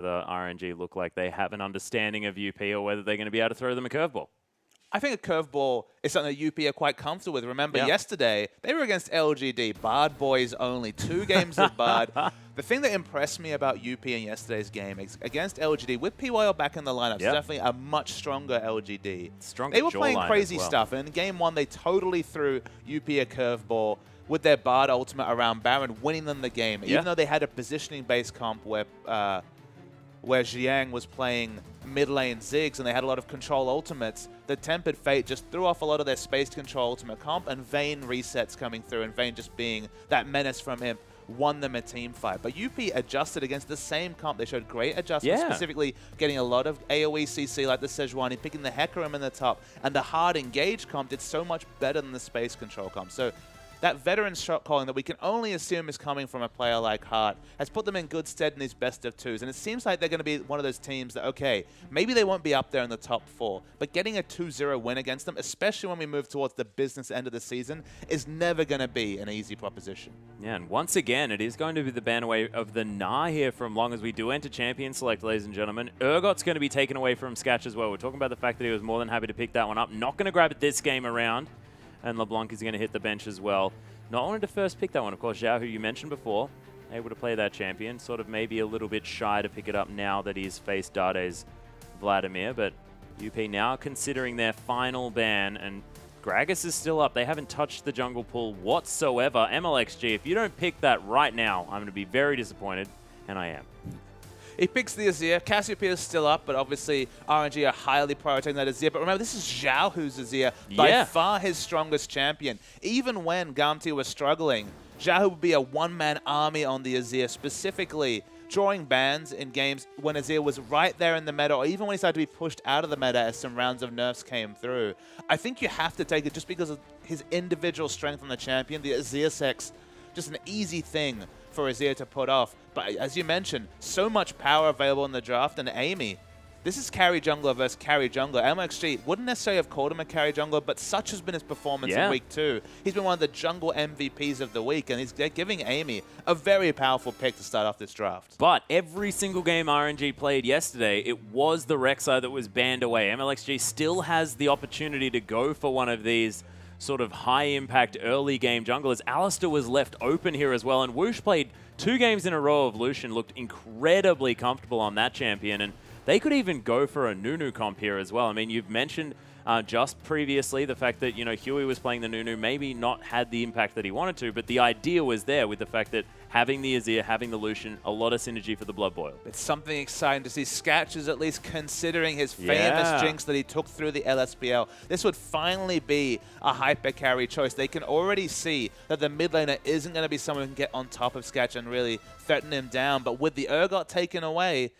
the RNG look like they have an understanding of UP or whether they're going to be able to throw them a curveball. I think a curveball is something that UP are quite comfortable with. Remember, yesterday, they were against LGD, Bard boys only, 2 games of Bard. The thing that impressed me about UP in yesterday's game is against LGD, with PYL back in the lineup, it's definitely a much stronger LGD. They were playing crazy stuff, and in game 1, they totally threw UP a curveball with their Bard ultimate around Baron, winning them the game, even though they had a positioning-based comp where Jiang was playing mid lane Ziggs and they had a lot of control ultimates. The Tempered Fate just threw off a lot of their space control ultimate comp, and Vayne resets coming through, and Vayne just being that menace from him won them a team fight. But UP adjusted against the same comp. They showed great adjustments, specifically getting a lot of AoE CC like the Sejuani, picking the Hecarim in the top, and the hard engage comp did so much better than the space control comp. So that veteran shot calling that we can only assume is coming from a player like Hart has put them in good stead in these best of 2s. And it seems like they're going to be one of those teams that, okay, maybe they won't be up there in the top 4, but getting a 2-0 win against them, especially when we move towards the business end of the season, is never going to be an easy proposition. Yeah, and once again, it is going to be the ban away of the Gnar here from long as we do enter Champion Select, ladies and gentlemen. Urgot's going to be taken away from Sketch as well. We're talking about the fact that he was more than happy to pick that one up. Not going to grab it this game around. And LeBlanc is going to hit the bench as well. Not wanted to first pick that one. Of course, Zhao, who you mentioned before, able to play that champion. Sort of maybe a little bit shy to pick it up now that he's faced Dade's Vladimir. But UP now considering their final ban. And Gragas is still up. They haven't touched the jungle pool whatsoever. MLXG, if you don't pick that right now, I'm going to be very disappointed. And I am. He picks the Azir. Cassiopeia is still up, but obviously RNG are highly prioritizing that Azir. But remember, this is Zhao who's Azir, by far his strongest champion. Even when Gamti was struggling, Zhao would be a one-man army on the Azir, specifically drawing bans in games when Azir was right there in the meta, or even when he started to be pushed out of the meta as some rounds of nerfs came through. I think you have to take it just because of his individual strength on the champion. The Azir Sex, just an easy thing for Azir to put off. But as you mentioned, so much power available in the draft, and Amy, this is carry jungler versus carry jungler. MLXG wouldn't necessarily have called him a carry jungler, but such has been his performance in week 2. He's been one of the jungle MVPs of the week, and they're giving Amy a very powerful pick to start off this draft. But every single game RNG played yesterday, it was the Rek'Sai that was banned away. MLXG still has the opportunity to go for one of these sort of high-impact early-game junglers. Alistair was left open here as well, and Whoosh played 2 games in a row of Lucian, looked incredibly comfortable on that champion, and they could even go for a Nunu comp here as well. I mean, you've mentioned just previously the fact that, you know, Huey was playing the Nunu, maybe not had the impact that he wanted to, but the idea was there with the fact that having the Azir, having the Lucian, a lot of synergy for the Blood Boil. It's something exciting to see. Sketch is at least considering his famous jinx that he took through the LSPL. This would finally be a hyper carry choice. They can already see that the mid laner isn't going to be someone who can get on top of Sketch and really threaten him down. But with the Urgot taken away,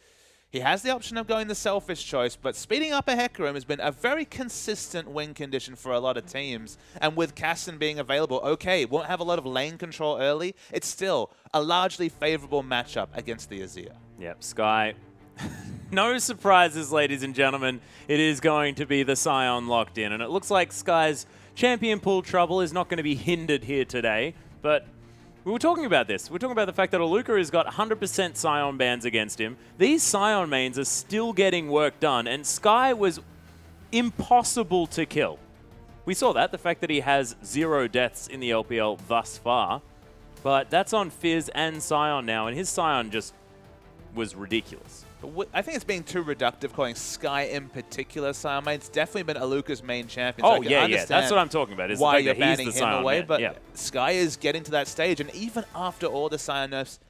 he has the option of going the selfish choice, but speeding up a Hecarim has been a very consistent win condition for a lot of teams. And with Caston being available, okay, won't have a lot of lane control early. It's still a largely favorable matchup against the Azir. Yep, Sky. No surprises, ladies and gentlemen. It is going to be the Scion locked in, and it looks like Sky's champion pool trouble is not going to be hindered here today, but we were talking about this. We're talking about the fact that Aluka has got 100% Scion bans against him. These Scion mains are still getting work done, and Sky was impossible to kill. We saw that, the fact that he has 0 deaths in the LPL thus far, but that's on Fizz and Scion now, and his Scion just was ridiculous. I think it's being too reductive calling Sky in particular Scion main. It's definitely been Aluka's main champion. So yeah, that's what I'm talking about. Is why the you're fact that banning he's the him Scion away, man. but Sky is getting to that stage, and even after all the Scion nerfs,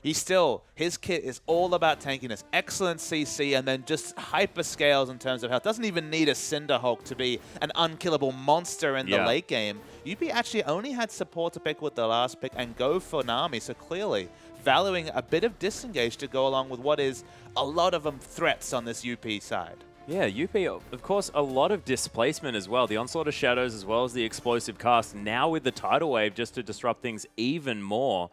his kit is all about tankiness, excellent CC, and then just hyper scales in terms of health. Doesn't even need a Cinderhulk to be an unkillable monster in the late game. UP actually only had support to pick with the last pick and go for Nami, so clearly valuing a bit of disengage to go along with what is a lot of threats on this UP side. Yeah, UP, of course, a lot of displacement as well. The Onslaught of Shadows as well as the explosive cast. Now with the Tidal Wave just to disrupt things even more.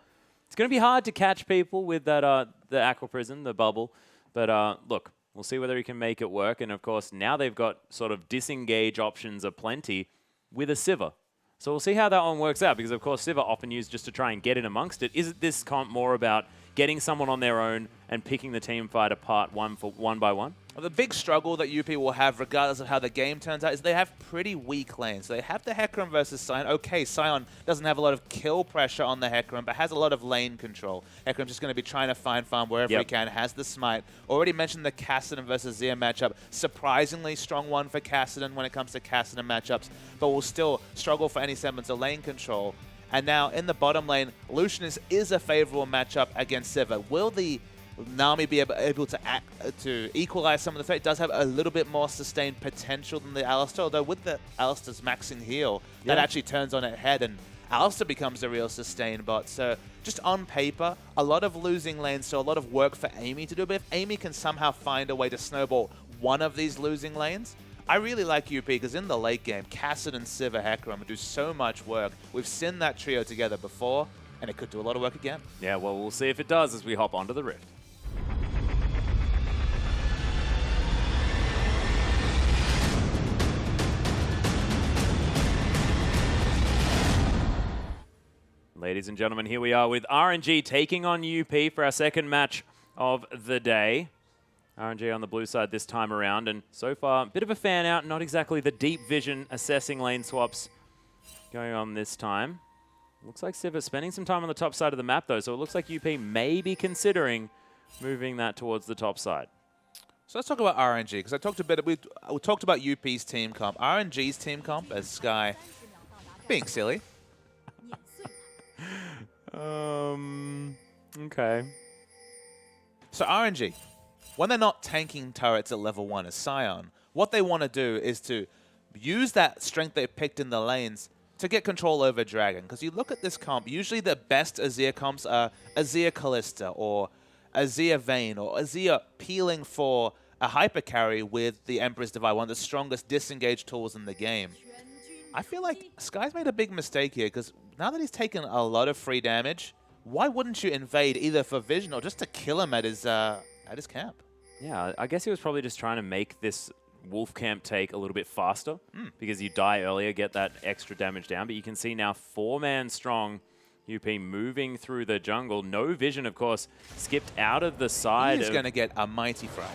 It's going to be hard to catch people with that the Aqua Prison, the bubble. But look, we'll see whether he can make it work. And of course, now they've got sort of disengage options aplenty with a Sivir. So we'll see how that one works out, because of course Sivir often used just to try and get in amongst it. Is this comp more about getting someone on their own and picking the team fight apart one by one? Well, the big struggle that UP will have, regardless of how the game turns out, is they have pretty weak lanes. They have the Hecarim versus Sion. Okay, Sion doesn't have a lot of kill pressure on the Hecarim, but has a lot of lane control. Hecarim's just going to be trying to find farm wherever he can, has the smite. Already mentioned the Kassadin versus Xia matchup. Surprisingly strong one for Kassadin when it comes to Kassadin matchups, but will still struggle for any semblance of lane control. And now in the bottom lane, Lucianus is a favorable matchup against Sivir. Will the Nami be able to equalize some of the threat? It does have a little bit more sustained potential than the Alistar, although with the Alistar's maxing heal, that actually turns on its head, and Alistar becomes a real sustain bot. So just on paper, a lot of losing lanes, so a lot of work for Amy to do, but if Amy can somehow find a way to snowball one of these losing lanes, I really like UP because in the late game, Kassadin, Sivir, Hecarim do so much work. We've seen that trio together before, and it could do a lot of work again. Yeah, well, we'll see if it does as we hop onto the Rift. Ladies and gentlemen, here we are with RNG taking on UP for our second match of the day. RNG on the blue side this time around, and so far, a bit of a fan out, not exactly the deep vision assessing lane swaps going on this time. Looks like Sivir spending some time on the top side of the map though, so it looks like UP may be considering moving that towards the top side. So let's talk about RNG, because I talked a bit, we talked about UP's team comp. RNG's team comp as Sky being silly. Okay. So RNG, when they're not tanking turrets at level 1 as Sion, what they want to do is to use that strength they picked in the lanes to get control over Dragon. Because you look at this comp, usually the best Azir comps are Azir Kalista or Azir Vayne or Azir peeling for a hyper carry with the Emperor's Divide, one of the strongest disengage tools in the game. I feel like Sky's made a big mistake here, because now that he's taken a lot of free damage, why wouldn't you invade either for vision or just to kill him at his camp? Yeah, I guess he was probably just trying to make this wolf camp take a little bit faster because you die earlier, get that extra damage down. But you can see now 4-man strong UP moving through the jungle. No vision, of course, skipped out of the side. He's going to get a mighty fry.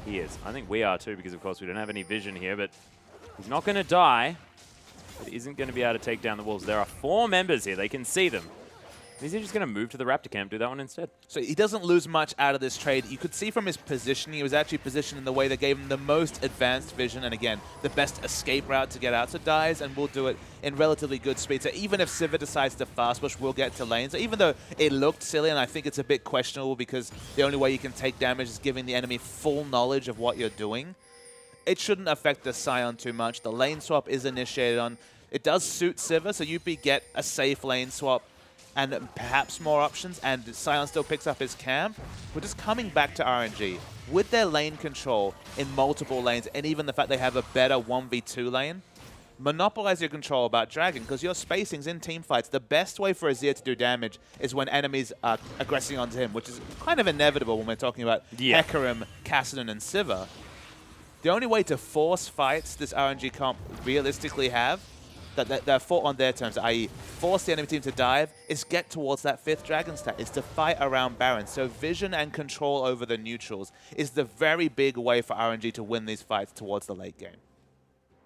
He is. I think we are too, because of course we don't have any vision here, but he's not going to die. But isn't going to be able to take down the wolves. There are 4 members here. They can see them. Is he just going to move to the Raptor camp, do that one instead? So he doesn't lose much out of this trade. You could see from his positioning, he was actually positioned in the way that gave him the most advanced vision, and again, the best escape route to get out. So dies, and we'll do it in relatively good speed. So even if Sivir decides to fast push, we'll get to lane. So even though it looked silly, and I think it's a bit questionable because the only way you can take damage is giving the enemy full knowledge of what you're doing, it shouldn't affect the Sion too much. The lane swap is initiated on. It does suit Sivir, so UP get a safe lane swap and perhaps more options, and Sion still picks up his camp. We're just coming back to RNG. With their lane control in multiple lanes, and even the fact they have a better 1v2 lane, monopolize your control about Dragon, because your spacings in team fights, the best way for Azir to do damage is when enemies are aggressing onto him, which is kind of inevitable when we're talking about Hecarim, Kassadin, and Sivir. The only way to force fights this RNG comp realistically have, that they're fought on their terms, i.e. force the enemy team to dive, is get towards that 5th Dragon stat, is to fight around Baron. So vision and control over the neutrals is the very big way for RNG to win these fights towards the late game.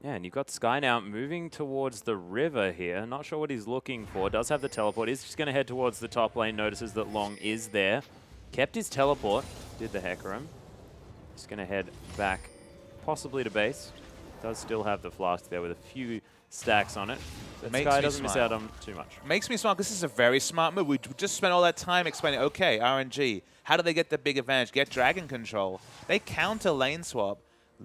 Yeah, and you've got Sky now moving towards the river here. Not sure what he's looking for. Does have the teleport. He's just going to head towards the top lane. Notices that Long is there. Kept his teleport. Did the Hecarim. Just going to head back, possibly to base. Does still have the flask there with a few stacks on it. But Sky doesn't miss out on too much. Makes me smart. This is a very smart move. We just spent all that time explaining, okay, RNG, how do they get the big advantage? Get Dragon control. They counter lane swap.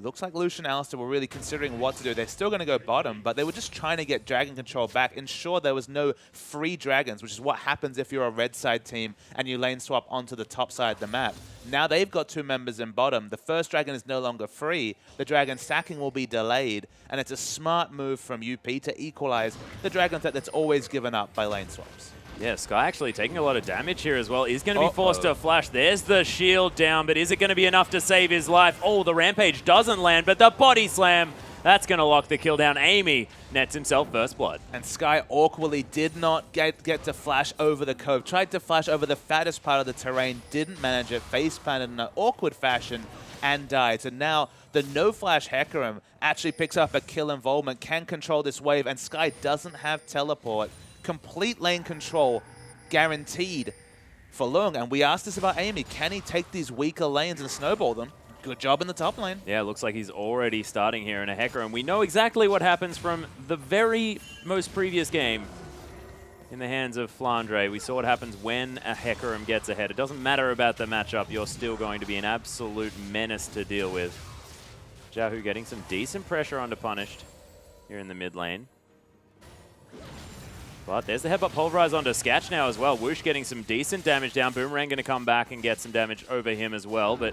Looks like Lucian and Alistar were really considering what to do. They're still going to go bottom, but they were just trying to get Dragon control back, ensure there was no free Dragons, which is what happens if you're a red side team and you lane swap onto the top side of the map. Now they've got 2 members in bottom. The first Dragon is no longer free. The Dragon stacking will be delayed, and it's a smart move from UP to equalize the Dragon threat that's always given up by lane swaps. Yeah, Sky actually taking a lot of damage here as well. He's going to be forced to flash. There's the shield down, but is it going to be enough to save his life? Oh, the Rampage doesn't land, but the body slam That's going to lock the kill down. Amy nets himself first blood. And Sky awkwardly did not get to flash over the cove. Tried to flash over the fattest part of the terrain, didn't manage it, face planted in an awkward fashion, and died. So now the no-flash Hecarim actually picks up a kill involvement, can control this wave, and Sky doesn't have teleport. Complete lane control guaranteed for Lung. And we asked this about Amy. Can he take these weaker lanes and snowball them? Good job in the top lane. Yeah, it looks like he's already starting here in a Hecarim. We know exactly what happens from the very most previous game in the hands of Flandre. We saw what happens when a Hecarim gets ahead. It doesn't matter about the matchup. You're still going to be an absolute menace to deal with. Xiaohu getting some decent pressure onto Punished here in the mid lane. But there's the headbutt pulverize onto Sketch now as well. Whoosh getting some decent damage down. Boomerang going to come back and get some damage over him as well. But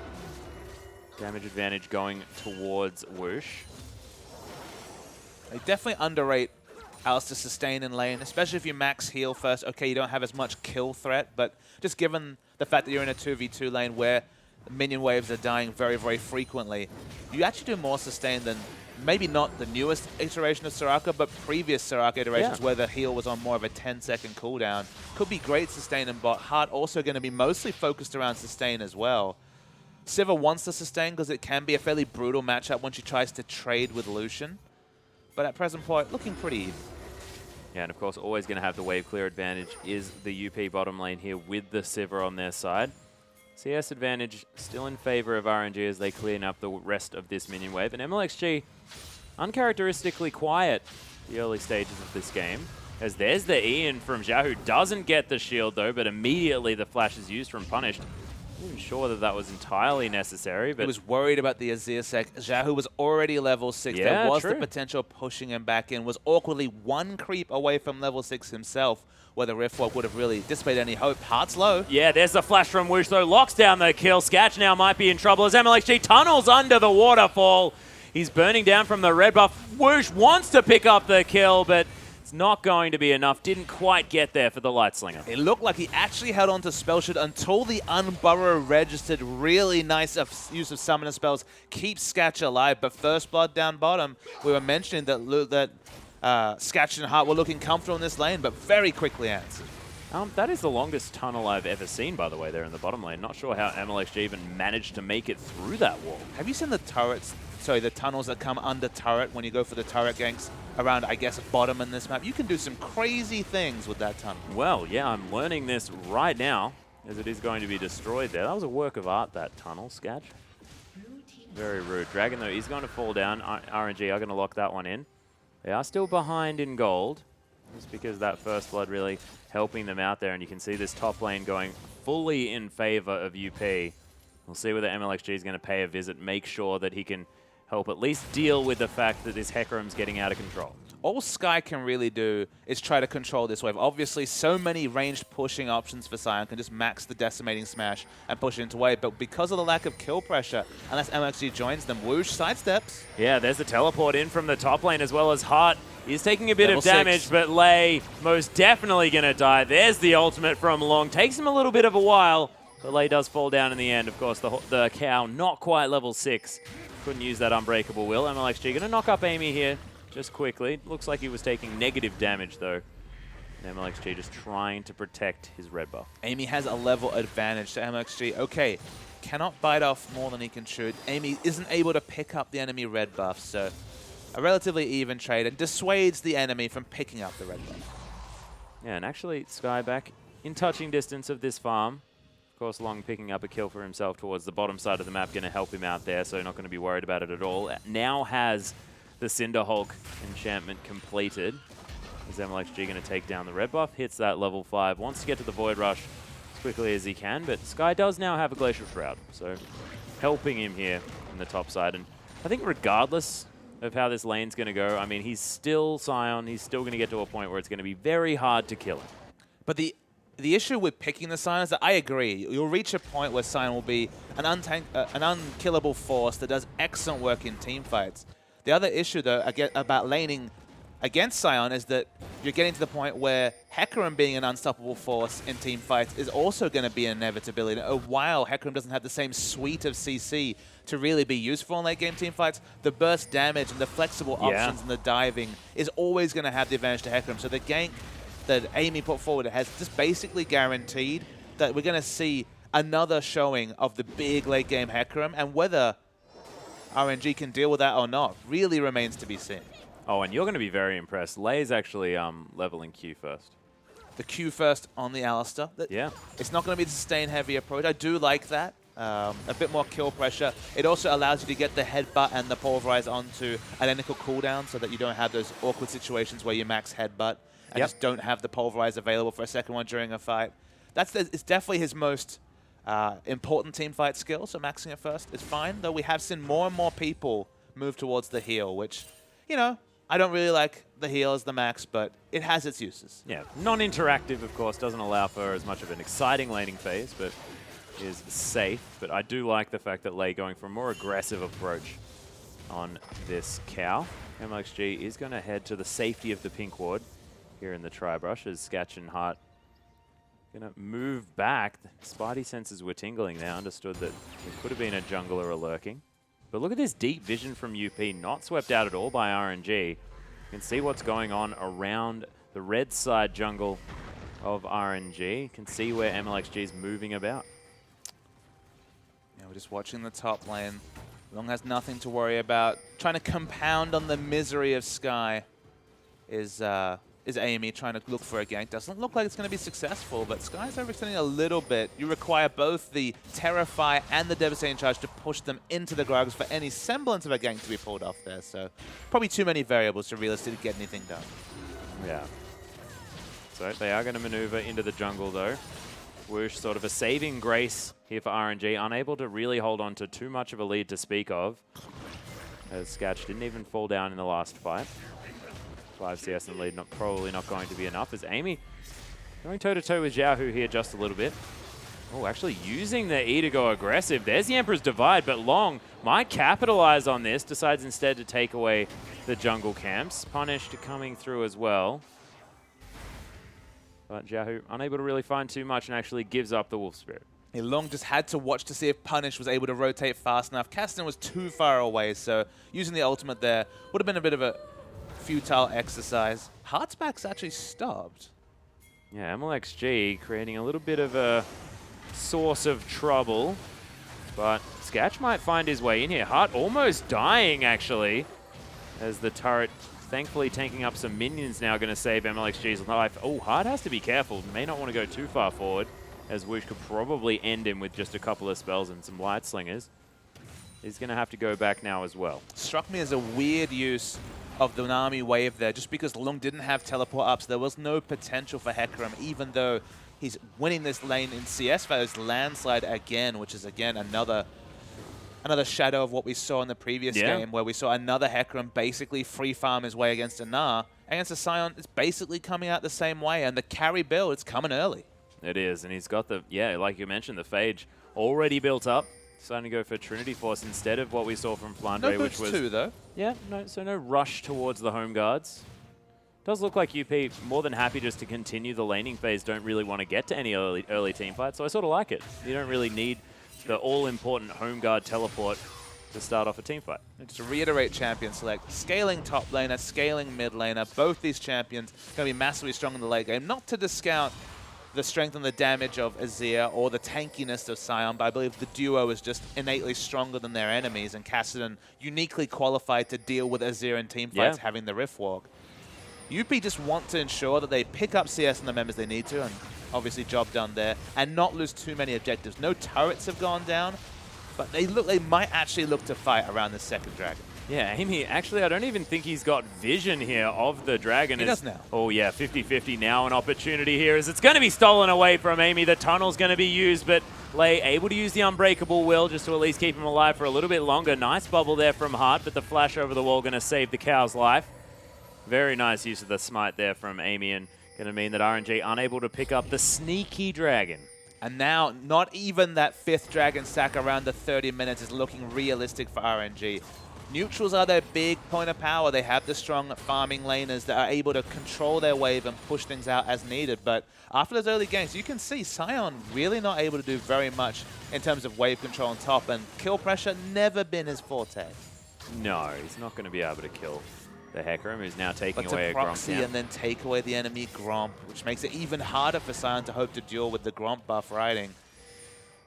damage advantage going towards Whoosh. They definitely underrate Alistair's sustain in lane, especially if you max heal first. Okay, you don't have as much kill threat, but just given the fact that you're in a 2v2 lane where minion waves are dying very, very frequently, you actually do more sustain than maybe not the newest iteration of Soraka, but previous Soraka iterations where the heal was on more of a 10-second cooldown. Could be great sustain in bot. Heart also going to be mostly focused around sustain as well. Sivir wants to sustain because it can be a fairly brutal matchup when she tries to trade with Lucian. But at present point, looking pretty even. Yeah, and of course, always going to have the wave clear advantage is the UP bottom lane here with the Sivir on their side. CS advantage still in favor of RNG as they clean up the rest of this minion wave. And MLXG, uncharacteristically quiet the early stages of this game. As there's the Ian from Xiao, who doesn't get the shield though, but immediately the flash is used from Punished. I'm not even sure that that was entirely necessary, but he was worried about the Azir sec. Xiao was already level 6. Yeah, there was true. the potential pushing him back in. Was awkwardly one creep away from level 6 himself, where the Riftwalk would have really dissipated any hope. Heart's low. Yeah, there's the flash from Whoosh, though. Locks down the kill. Sketch now might be in trouble as MLXG tunnels under the waterfall. He's burning down from the red buff. Whoosh wants to pick up the kill, but it's not going to be enough. Didn't quite get there for the Light Slinger. It looked like he actually held on to Spell Shield until the Unburrow registered. Really nice use of summoner spells. Keeps Sketch alive, but first blood down bottom. We were mentioning that Sketch and Heart were looking comfortable in this lane, but very quickly answered. That is the longest tunnel I've ever seen, by the way, there in the bottom lane. Not sure how MLXG even managed to make it through that wall. Have you seen the turrets, sorry, the tunnels that come under turret when you go for the turret ganks around, I guess, bottom in this map? You can do some crazy things with that tunnel. Well, yeah, I'm learning this right now, as it is going to be destroyed there. That was a work of art, that tunnel, Sketch. Very rude. Dragon, though, is going to fall down. RNG are going to lock that one in. They are still behind in gold. Just because that first blood really helping them out there, and you can see this top lane going fully in favor of UP. We'll see whether MLXG is going to pay a visit, make sure that he can help at least deal with the fact that this Hecarim's getting out of control. All Sky can really do is try to control this wave. Obviously, so many ranged pushing options for Sion can just max the Decimating Smash and push it into wave, but because of the lack of kill pressure, unless MLXG joins them, Whoosh sidesteps. Yeah, there's the teleport in from the top lane as well as Heart. He's taking a bit Level of damage, 6. but Lei most definitely going to die. There's the ultimate from Long. Takes him a little bit of a while, but Lei does fall down in the end. Of course, the cow not quite level 6. Couldn't use that Unbreakable Will. MLXG going to knock up Amy here just quickly. Looks like he was taking negative damage, though. And MLXG just trying to protect his red buff. Amy has a level advantage to MLXG. Okay, cannot bite off more than he can shoot. Amy isn't able to pick up the enemy red buff, so a relatively even trade, and dissuades the enemy from picking up the red buff. Yeah, and actually, Sky back in touching distance of this farm. Of course, Long picking up a kill for himself towards the bottom side of the map, going to help him out there, so not going to be worried about it at all. Now has the Cinder Hulk enchantment completed. Is MLXG going to take down the red buff? Hits that level 5, wants to get to the Void Rush as quickly as he can, but Sky does now have a Glacial Shroud, so helping him here in the top side. And I think regardless of how this lane's going to go, I mean, he's still Sion. He's still going to get to a point where it's going to be very hard to kill him. But the issue with picking the Sion is that I agree. You'll reach a point where Sion will be an unkillable force that does excellent work in team fights. The other issue, though, about laning against Sion is that you're getting to the point where Hecarim being an unstoppable force in team fights is also going to be an inevitability. While Hecarim doesn't have the same suite of CC to really be useful in late game team fights, the burst damage and the flexible options and the diving is always going to have the advantage to Hecarim. So the gank that Amy put forward has just basically guaranteed that we're going to see another showing of the big late game Hecarim, and whether RNG can deal with that or not really remains to be seen. Oh, and you're going to be very impressed. Lei's actually leveling Q first. The Q first on the Alistar. Yeah. It's not going to be the sustain-heavy approach. I do like that. A bit more kill pressure. It also allows you to get the headbutt and the pulverize onto identical cooldown so that you don't have those awkward situations where you max headbutt and just don't have the pulverize available for a second one during a fight. It's definitely his most important team fight skill, so maxing it first is fine, though we have seen more and more people move towards the heal, which, you know, I don't really like the heal as the max, but it has its uses. Yeah, non-interactive, of course, doesn't allow for as much of an exciting laning phase, but is safe. But I do like the fact that Lei going for a more aggressive approach on this cow. MLXG is going to head to the safety of the pink ward here in the Tri-Brush as Sketch and Hart going to move back. The Spidey senses were tingling there, understood that there could have been a jungler or lurking. But look at this deep vision from UP, not swept out at all by RNG. You can see what's going on around the red side jungle of RNG. You can see where MLXG is moving about. Yeah, we're just watching the top lane. Long has nothing to worry about. Trying to compound on the misery of Sky is Amy trying to look for a gank. Doesn't look like it's going to be successful, but Sky's overextending a little bit. You require both the Terrify and the Devastating Charge to push them into the Gragas for any semblance of a gank to be pulled off there. So probably too many variables to realistically get anything done. Yeah. So they are going to maneuver into the jungle, though. Whoosh, sort of a saving grace here for RNG. Unable to really hold on to too much of a lead to speak of, as Sketch didn't even fall down in the last fight. 5 CS in the lead, probably not going to be enough, as Amy going toe-to-toe with Xiaohu here just a little bit. Oh, actually using the E to go aggressive. There's the Emperor's Divide, but Long might capitalize on this. Decides instead to take away the jungle camps. Punished coming through as well. But Xiaohu unable to really find too much and actually gives up the Wolf Spirit. Long just had to watch to see if Punish was able to rotate fast enough. Kasten was too far away, so using the ultimate there would have been a bit of a futile exercise. Heartsback's actually stopped. Yeah, MLXG creating a little bit of a source of trouble, but Sketch might find his way in here. Hart almost dying, actually, as the turret thankfully tanking up some minions now, going to save MLXG's life. Oh, Hart has to be careful. May not want to go too far forward, as Woosh could probably end him with just a couple of spells and some light slingers. He's going to have to go back now as well. Struck me as a weird use of the Nami wave there, just because Lung didn't have teleport up, so there was no potential for Hecarim, even though he's winning this lane in CS values landslide again, which is again another shadow of what we saw in the previous game, where we saw another Hecarim basically free farm his way against a Gnar. Against a Sion, it's basically coming out the same way, and the carry build, it's coming early. It is, and he's got the, like you mentioned, the Phage already built up. Starting to go for Trinity Force instead of what we saw from Flandre, which was... two, though. Yeah, so no rush towards the home guards. Does look like UP more than happy just to continue the laning phase, don't really want to get to any early team fights, so I sort of like it. You don't really need the all-important home guard teleport to start off a team fight. Just to reiterate champion select, scaling top laner, scaling mid laner, both these champions going to be massively strong in the late game. Not to discount the strength and the damage of Azir or the tankiness of Sion, but I believe the duo is just innately stronger than their enemies, and Kassadin uniquely qualified to deal with Azir in team fights having the Rift Walk. UP just want to ensure that they pick up CS and the members they need to, and obviously job done there, and not lose too many objectives. No turrets have gone down, but they might actually look to fight around the second dragon. Yeah, Amy, actually, I don't even think he's got vision here of the dragon. He does now. Oh, yeah, 50-50 now. An opportunity here as it's going to be stolen away from Amy. The tunnel's going to be used, but Lei able to use the Unbreakable Will just to at least keep him alive for a little bit longer. Nice bubble there from Hart, but the flash over the wall going to save the cow's life. Very nice use of the smite there from Amy, and going to mean that RNG unable to pick up the sneaky dragon. And now, not even that 5th dragon stack around the 30 minutes is looking realistic for RNG. Neutrals are their big point of power. They have the strong farming laners that are able to control their wave and push things out as needed. But after those early games, you can see Sion really not able to do very much in terms of wave control on top, and kill pressure never been his forte. No, he's not going to be able to kill the Hecarim, who's now taking But away to a proxy Gromp. and then take away the enemy Gromp, which makes it even harder for Sion to hope to duel with the Gromp buff riding.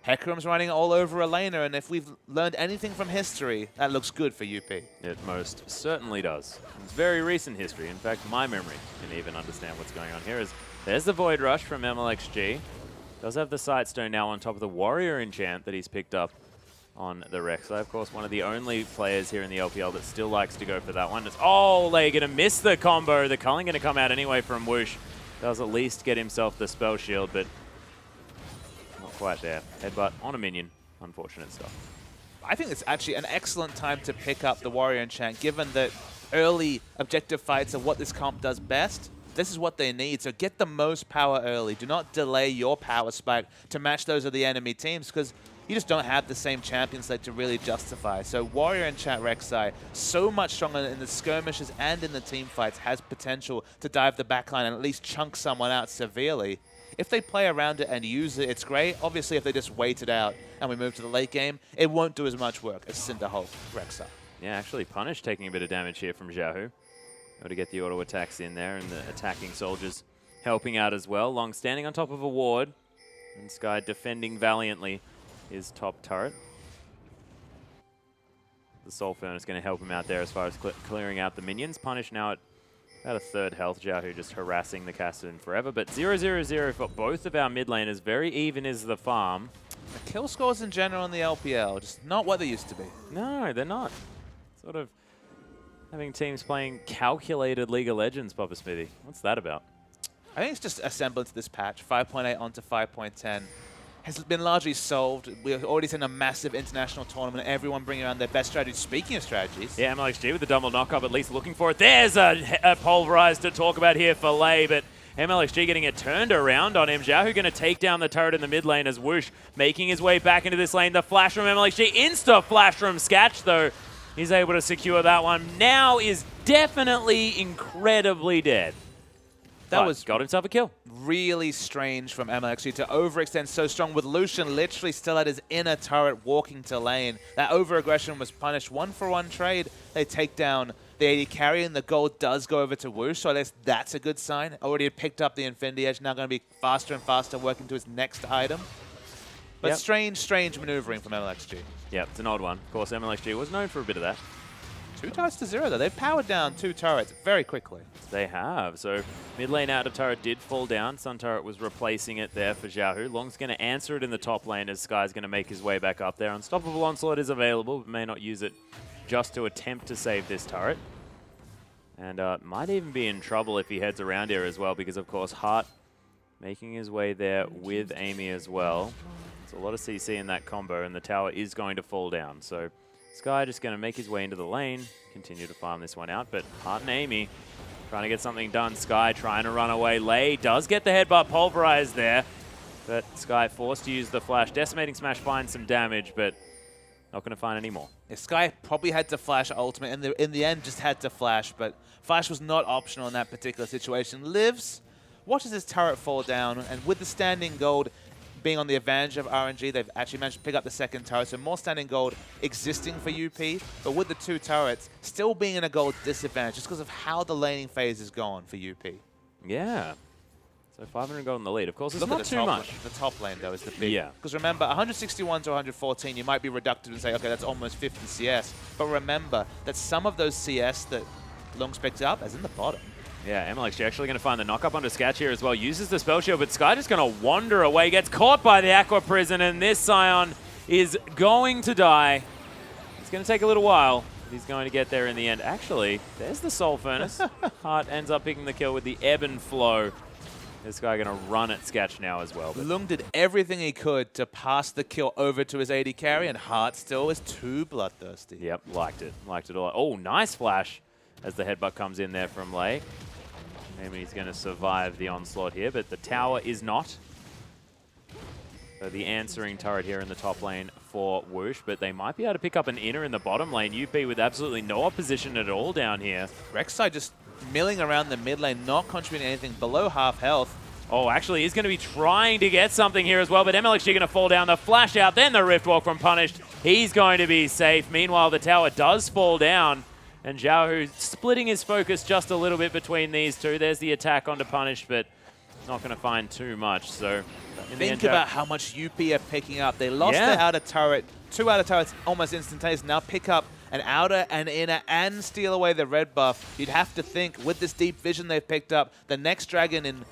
Hecarim's running all over a laner, and if we've learned anything from history, that looks good for UP. It most certainly does. It's very recent history. In fact, my memory can even understand what's going on here. There's the Void Rush from MLXG. Does have the Sightstone now on top of the Warrior Enchant that he's picked up on the Rek'Sai. Of course, one of the only players here in the LPL that still likes to go for that one. Oh, they're going to miss the combo. The culling going to come out anyway from Whoosh. Does at least get himself the spell shield, but not quite there. Headbutt on a minion. Unfortunate stuff. I think it's actually an excellent time to pick up the Warrior Enchant, given that early objective fights are what this comp does best. This is what they need, so get the most power early. Do not delay your power spike to match those of the enemy teams, because you just don't have the same champion slate to really justify. So Warrior Enchant Rek'Sai, so much stronger in the skirmishes and in the team fights, has potential to dive the backline and at least chunk someone out severely. If they play around it and use it, it's great. Obviously, if they just wait it out and we move to the late game, it won't do as much work as Cinderhulk Rek'Sai. Yeah, actually Punish taking a bit of damage here from Xiaohu. Able to get the auto attacks in there, and the attacking soldiers helping out as well. Long standing on top of a ward, and Sky defending valiantly his top turret. The Soul Furnace going to help him out there as far as clearing out the minions. Punish now at about a third health. Xiaohu just harassing the Kassadin forever. But 0-0-0 for both of our mid laners. Very even is the farm. The kill scores in general in the LPL, just not what they used to be. No, they're not. Sort of having teams playing calculated League of Legends, Papa Smithy. What's that about? I think it's just a semblance of this patch. 5.8 onto 5.10 has been largely solved. We've already seen a massive international tournament, everyone bringing around their best strategies. Speaking of strategies. Yeah, MLXG with the double knock-up, at least looking for it. There's a Pulverize to talk about here for Lei, but MLXG getting it turned around on him. Xiaohu going to take down the turret in the mid lane as Whoosh making his way back into this lane. The flash from MLXG, insta-flash from Sketch, though. He's able to secure that one. Now is definitely incredibly dead. That was got himself a kill. Really strange from MLXG to overextend so strong with Lucian literally still at his inner turret walking to lane. That over-aggression was punished. 1-for-1 trade. They take down the AD carry, and the gold does go over to Whoosh, so I guess that's a good sign. Already had picked up the Infinity Edge, now going to be faster and faster working to his next item. But strange maneuvering from MLXG. Yep, it's an odd one. Of course, MLXG was known for a bit of that. 2 turrets to 0, though. They've powered down 2 turrets very quickly. They have. So mid lane outer turret did fall down. Sun turret was replacing it there for Xiaohu. Long's going to answer it in the top lane as Sky's going to make his way back up there. Unstoppable Onslaught is available, but may not use it just to attempt to save this turret. And might even be in trouble if he heads around here as well, because of course Hart making his way there with Amy as well. There's a lot of CC in that combo, and the tower is going to fall down. So Sky just going to make his way into the lane, continue to farm this one out, but Hart and Amy trying to get something done. Sky trying to run away. Lei does get the headbutt pulverized there, but Sky forced to use the flash. Decimating Smash finds some damage, but not going to find any more. Yeah, Sky probably had to flash ultimate, and in the end just had to flash, but flash was not optional in that particular situation. Lives, watches his turret fall down, and with the standing gold being on the advantage of RNG, they've actually managed to pick up the second turret, so more standing gold existing for UP, but with the 2 turrets, still being in a gold disadvantage just because of how the laning phase is gone for UP. Yeah. So 500 gold in the lead. Of course, it's not too much. The top lane, though, is the big. Yeah. Because remember, 161 to 114, you might be reductive and say, okay, that's almost 50 CS. But remember that some of those CS that Lung's picked up is in the bottom. Yeah, MLXG actually going to find the knock-up onto Sketch here as well. Uses the spell shield, but Sky just going to wander away. Gets caught by the Aqua Prison, and this Scion is going to die. It's going to take a little while. He's going to get there in the end. Actually, there's the Soul Furnace. Hart ends up picking the kill with the Ebb and Flow. This guy going to run at Sketch now as well. Lung did everything he could to pass the kill over to his AD carry, and Hart still is too bloodthirsty. Yep, liked it. Liked it all. Oh, nice flash as the headbutt comes in there from Lei. Maybe he's going to survive the onslaught here, but the tower is not. So the answering turret here in the top lane for Whoosh, but they might be able to pick up an inner in the bottom lane. UP with absolutely no opposition at all down here. Rek'Sai just milling around the mid lane, not contributing anything, below half health. Oh, actually, he's going to be trying to get something here as well, but MLXG going to fall down. The flash out, then the Rift Walk from Punished. He's going to be safe. Meanwhile, the tower does fall down, and Xiaohu splitting his focus just a little bit between these two. There's the attack onto Punished, but not going to find too much. So think about how much UP are picking up. They lost their outer turret, 2 outer turrets almost instantaneous. Now pick up an outer and inner and steal away the red buff. You'd have to think with this deep vision they've picked up, the next dragon in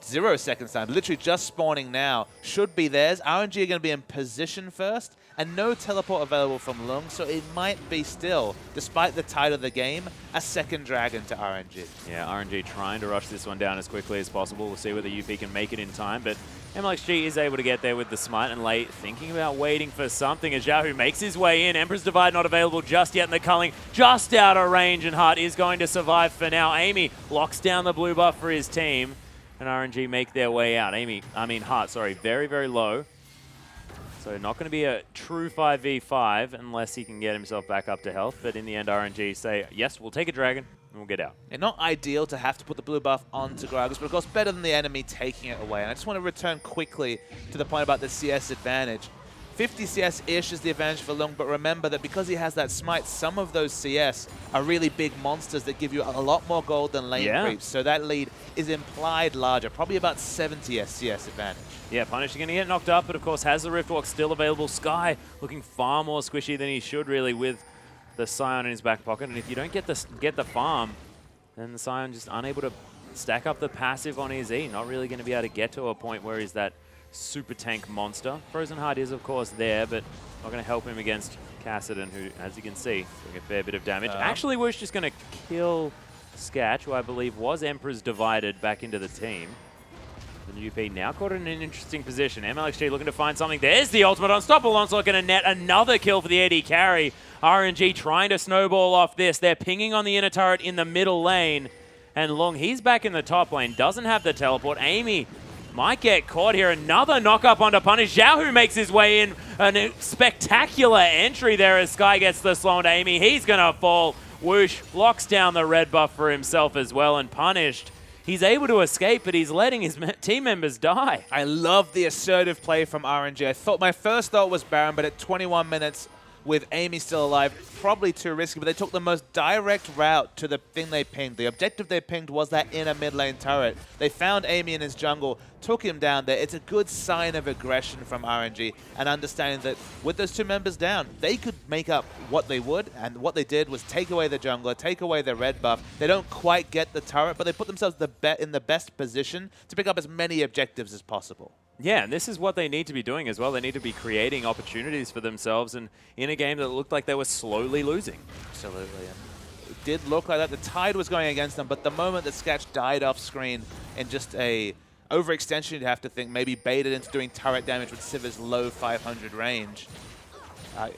0 seconds time, literally just spawning now, should be theirs. RNG are going to be in position first, and no teleport available from Lung, so it might be still, despite the tide of the game, a second dragon to RNG. Yeah, RNG trying to rush this one down as quickly as possible. We'll see whether UP can make it in time, but MLXG is able to get there with the smite, and late thinking about waiting for something as Xiaohu makes his way in. Emperor's Divide not available just yet, and the culling just out of range, and Hart is going to survive for now. Amy locks down the blue buff for his team, and RNG make their way out. Hart, sorry, very, very low. So not going to be a true 5v5 unless he can get himself back up to health. But in the end, RNG say, yes, we'll take a dragon and we'll get out. And not ideal to have to put the blue buff onto Gragas, but of course better than the enemy taking it away. And I just want to return quickly to the point about the CS advantage. 50 CS-ish is the advantage for Lung, but remember that because he has that smite, some of those CS are really big monsters that give you a lot more gold than lane creeps. So that lead is implied larger, probably about 70 CS advantage. Yeah, Punish is going to get knocked up, but of course has the Riftwalk still available. Sky looking far more squishy than he should really with the Scion in his back pocket. And if you don't get the farm, then the Scion just unable to stack up the passive on his E. Not really going to be able to get to a point where he's that super tank monster. Frozen Heart is, of course, there, but not going to help him against Kassadin, who, as you can see, doing a fair bit of damage. Actually, Whoosh just going to kill Sketch, who I believe was Emperor's Divided, back into the team. The UP now caught in an interesting position. MLXG looking to find something. There's the ultimate unstoppable onslaught, going to net another kill for the AD carry. RNG trying to snowball off this. They're pinging on the inner turret in the middle lane. And Long, he's back in the top lane, doesn't have the teleport. Amy might get caught here. Another knock-up onto Punish. Xiaohu makes his way in. A spectacular entry there as Sky gets the slow onto Amy. He's going to fall. Whoosh locks down the red buff for himself as well, and Punished. He's able to escape, but he's letting his team members die. I love the assertive play from RNG. My first thought was Baron, but at 21 minutes with Amy still alive, probably too risky, but they took the most direct route to the thing they pinged. The objective they pinged was that inner mid lane turret. They found Amy in his jungle, took him down there. It's a good sign of aggression from RNG and understanding that with those two members down, they could make up what they would, and what they did was take away the jungler, take away the red buff. They don't quite get the turret, but they put themselves in the best position to pick up as many objectives as possible. Yeah, and this is what they need to be doing as well. They need to be creating opportunities for themselves, and in a game that looked like they were slowly losing. Absolutely. And it did look like that. The tide was going against them, but the moment that Sketch died off screen in just a overextension, you'd have to think, maybe baited into doing turret damage with Sivir's low 500 range,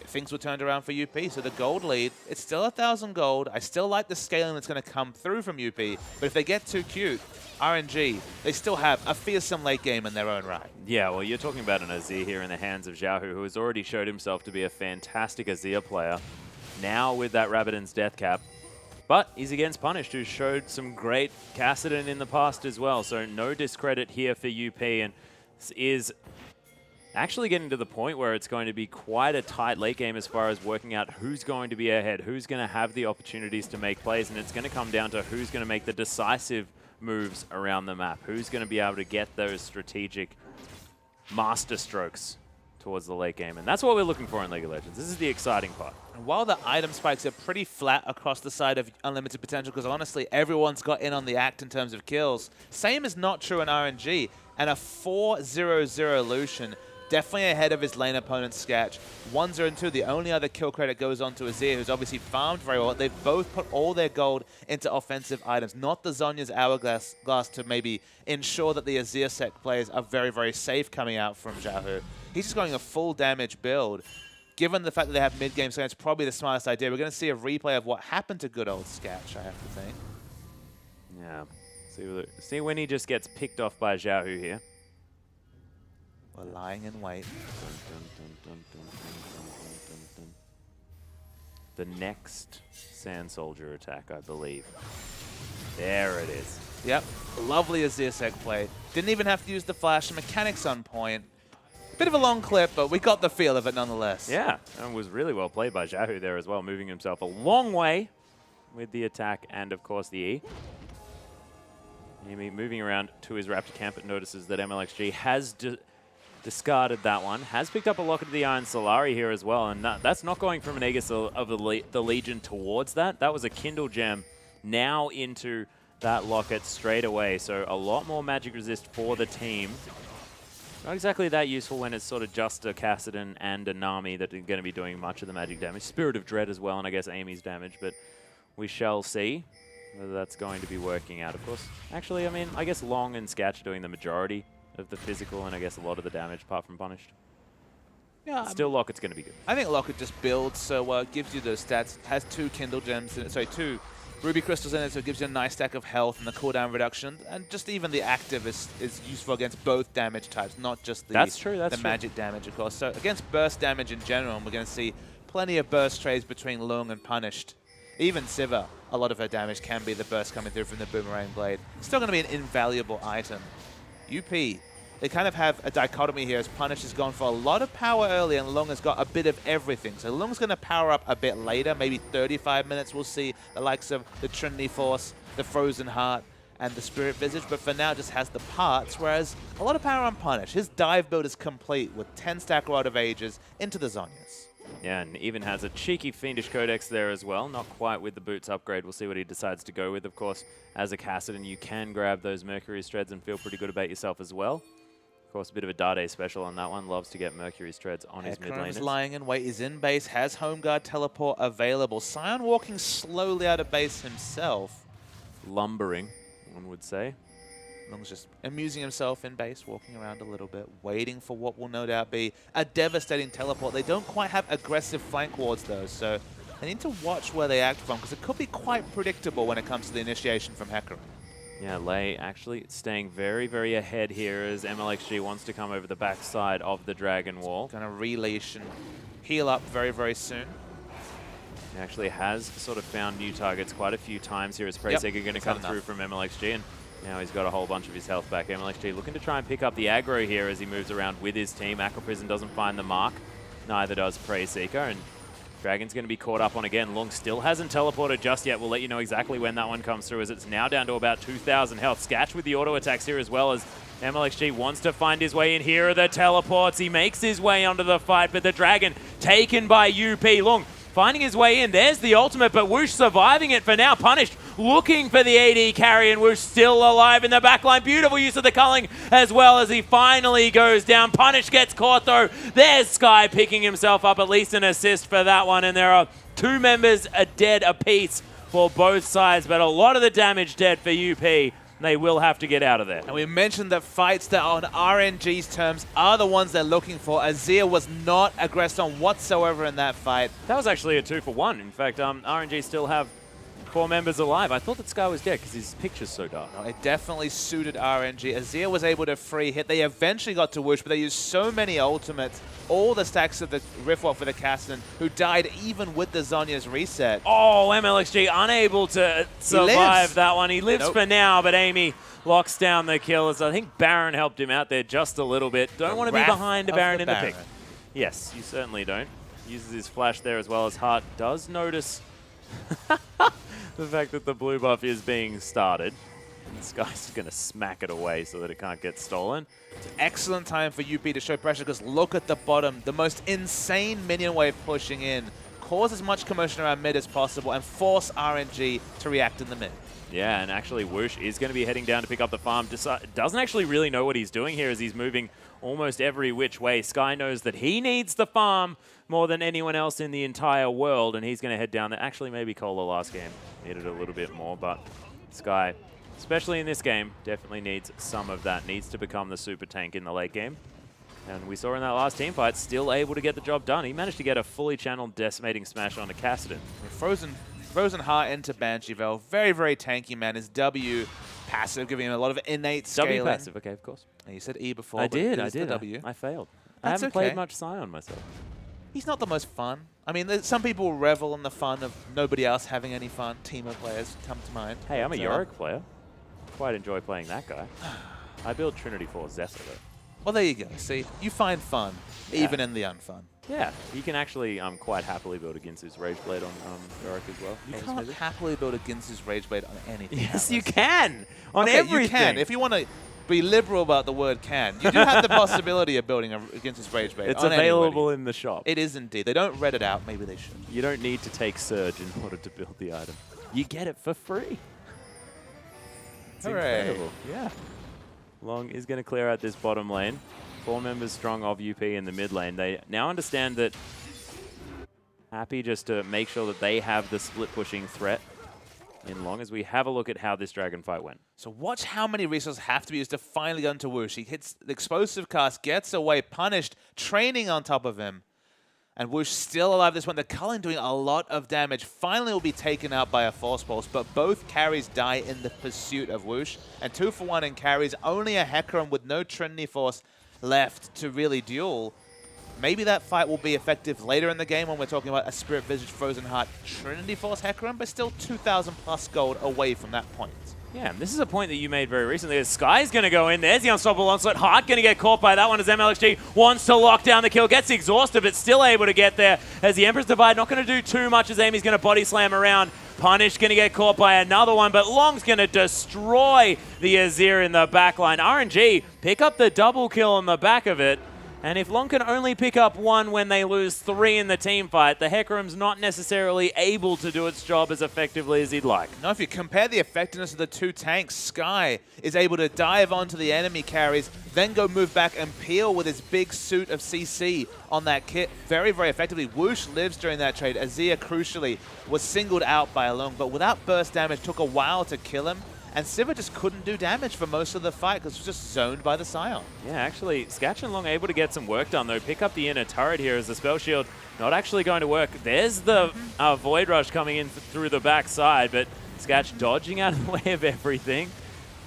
things were turned around for UP. So the gold lead, it's still 1,000 gold. I still like the scaling that's going to come through from UP, but if they get too cute, RNG, they still have a fearsome late game in their own right. Yeah, well, you're talking about an Azir here in the hands of Xiaohu, who has already showed himself to be a fantastic Azir player. Now with that Rabbidan's death cap. But he's against Punished, who showed some great Kassadin in the past as well. So no discredit here for UP, and this is actually getting to the point where it's going to be quite a tight late game as far as working out who's going to be ahead, who's going to have the opportunities to make plays, and it's going to come down to who's going to make the decisive moves around the map, who's going to be able to get those strategic master strokes towards the late game. And that's what we're looking for in League of Legends. This is the exciting part. And while the item spikes are pretty flat across the side of Unlimited Potential, because honestly, everyone's got in on the act in terms of kills, same is not true in RNG. And a 4-0-0 Lucian, definitely ahead of his lane opponent Sketch. 1-0-2, the only other kill credit goes on to Azir, who's obviously farmed very well. They've both put all their gold into offensive items, not the Zhonya's Hourglass to maybe ensure that the Azir sec players are very, very safe coming out from Xiaohu. He's just going a full damage build. Given the fact that they have mid-game, so it's probably the smartest idea. We're going to see a replay of what happened to good old Sketch, I have to think. Yeah. See when he just gets picked off by Xiaohu here. We're lying in wait. The next Sand Soldier attack, I believe. There it is. Yep. Lovely Azir seg play. Didn't even have to use the flash. Mechanics on point. Bit of a long clip, but we got the feel of it nonetheless. Yeah, and was really well played by Xiaohu there as well, moving himself a long way with the attack and, of course, the E. Amy moving around to his Raptor camp, but notices that MLXG has discarded that one. Has picked up a Locket of the Iron Solari here as well, and that's not going from an Aegis of the Legion towards that. That was a Kindle Gem now into that Locket straight away, so a lot more magic resist for the team. Not exactly that useful when it's sort of just a Kassadin and a Nami that are going to be doing much of the magic damage. Spirit of Dread as well, and I guess Amy's damage, but we shall see whether that's going to be working out, of course. Actually, I mean, I guess Long and Sketch are doing the majority of the physical and I guess a lot of the damage apart from Punished. Yeah, Still, Locket's going to be good. I think Locket just builds, so gives you those stats. Has 2 Kindle Gems in it, sorry, 2 Ruby Crystals in it, so it gives you a nice stack of health and the cooldown reduction. And just even the active is useful against both damage types, not just the magic damage, of course. So against burst damage in general, we're going to see plenty of burst trades between Lung and Punished. Even Siva, a lot of her damage can be the burst coming through from the Boomerang Blade. Still going to be an invaluable item. UP, they kind of have a dichotomy here as Punish has gone for a lot of power early and Lung has got a bit of everything. So Lung's going to power up a bit later, maybe 35 minutes. We'll see the likes of the Trinity Force, the Frozen Heart, and the Spirit Visage, but for now just has the parts, whereas a lot of power on Punish. His dive build is complete with 10 stack Rod of Ages into the Zhonya's. Yeah, and even has a cheeky Fiendish Codex there as well. Not quite with the boots upgrade. We'll see what he decides to go with. Of course, as a Kassadin, you can grab those Mercury's Treads and feel pretty good about yourself as well. Of course, a bit of a Dade special on that one. Loves to get Mercury's Treads on his mid laners. Hecarim's lying in wait. He's in base. Has Home Guard teleport available. Sion walking slowly out of base himself. Lumbering, one would say. Lung's just amusing himself in base, walking around a little bit, waiting for what will no doubt be a devastating teleport. They don't quite have aggressive flank wards, though, so they need to watch where they act from, because it could be quite predictable when it comes to the initiation from Hecarim. Yeah, Lei actually staying very, very ahead here as MLXG wants to come over the backside of the Dragon Wall. Going to releash and heal up very, very soon. He actually has sort of found new targets quite a few times here as Preyseeker going to come through from MLXG, and now he's got a whole bunch of his health back. MLXG looking to try and pick up the aggro here as he moves around with his team. Aqua Prison doesn't find the mark. Neither does Preyseeker. And Dragon's going to be caught up on again. Lung still hasn't teleported just yet. We'll let you know exactly when that one comes through as it's now down to about 2,000 health. Sketch with the auto attacks here as well as MLXG wants to find his way in. Here are the teleports. He makes his way onto the fight, but the Dragon taken by UP. Lung finding his way in. There's the ultimate, but Whoosh surviving it for now. Punished, looking for the AD carry, and Whoosh still alive in the backline. Beautiful use of the culling as well as he finally goes down. Punish gets caught though. There's Sky picking himself up, at least an assist for that one, and there are 2 members dead apiece for both sides, but a lot of the damage dead for UP. They will have to get out of there. And we mentioned that fights that are on RNG's terms are the ones they're looking for. Azir was not aggressed on whatsoever in that fight. That was actually a 2-for-1. In fact, RNG still have 4 members alive. I thought that Sky was dead because his picture's so dark. No, it definitely suited RNG. Azir was able to free hit. They eventually got to Whoosh, but they used so many ultimates. All the stacks of the Riftwalk for the Kassadin, who died even with the Zhonya's reset. Oh, MLXG unable to survive that one. He lives for now, but Amy locks down the kills. I think Baron helped him out there just a little bit. Don't want to be behind a Baron in the pick. Yes, you certainly don't. Uses his flash there as well as Hart does notice the fact that the blue buff is being started. This guy's going to smack it away so that it can't get stolen. It's an excellent time for UP to show pressure because look at the bottom. The most insane minion wave pushing in. Cause as much commotion around mid as possible and force RNG to react in the mid. Yeah, and actually Whoosh is going to be heading down to pick up the farm. Doesn't actually really know what he's doing here as he's moving almost every which way. Sky knows that he needs the farm more than anyone else in the entire world, and he's going to head down there. Actually, maybe Cola last game needed a little bit more, but Sky, especially in this game, definitely needs some of that. Needs to become the super tank in the late game. And we saw in that last team fight, still able to get the job done. He managed to get a fully channeled decimating smash onto Kassadin. Frozen Heart into Banshee Veil. Very, very tanky, man. His W passive, giving him a lot of innate scaling. W passive, okay, of course. You said E before. I but it did. is the W. I failed. That's I haven't okay. played much Scion myself. He's not the most fun. I mean, some people revel in the fun of nobody else having any fun. Team of players come to mind. Hey, I'm a Yorick player. Quite enjoy playing that guy. I build Trinity for Zessa, though. Well, there you go. See, you find fun, even in the unfun. Yeah, you can actually quite happily build a Ginsu's Rageblade on Yorick as well. You can't happily build a Ginsu's Rageblade on anything. Yes, you can! On everything! You can. If you want to be liberal about the word can, you do have the possibility of building a Ginsu's Rageblade. It's available in the shop. It is indeed. They don't read it out. Maybe they should. You don't need to take Surge in order to build the item. You get it for free. It's incredible. Yeah. Long is going to clear out this bottom lane. 4 members strong of UP in the mid lane. They now understand that Happy just to make sure that they have the split pushing threat in Long as we have a look at how this dragon fight went. So watch how many resources have to be used to finally go into Woosh. He hits the explosive cast, gets away, punished, training on top of him. And Woosh still alive this one. The Cullen doing a lot of damage. Finally will be taken out by a Force Pulse, but both carries die in the pursuit of Woosh. And 2 for 1 in carries, only a Hecarim with no Trinity Force left to really duel. Maybe that fight will be effective later in the game when we're talking about a Spirit Visage Frozen Heart Trinity Force Hecarim, but still 2,000 plus gold away from that point. Yeah, and this is a point that you made very recently. Sky's going to go in. There's the Unstoppable Onslaught. Hart going to get caught by that one as MLXG wants to lock down the kill. Gets exhausted, but still able to get there. As the Emperor's Divide not going to do too much as Amy's going to body slam around. Punish going to get caught by another one, but Long's going to destroy the Azir in the backline. RNG pick up the double kill on the back of it. And if Long can only pick up 1 when they lose 3 in the team fight, the Hecarim's not necessarily able to do its job as effectively as he'd like. Now, if you compare the effectiveness of the 2 tanks, Sky is able to dive onto the enemy carries, then go move back and peel with his big suit of CC on that kit very, very effectively. Woosh lives during that trade. Azir, crucially, was singled out by Long, but without burst damage, took a while to kill him. And Sivir just couldn't do damage for most of the fight because it was just zoned by the Scion. Yeah, actually, Sketch and Long able to get some work done, though. Pick up the inner turret here as the Spell Shield not actually going to work. There's the Void Rush coming in through the backside, but Sketch dodging out of the way of everything.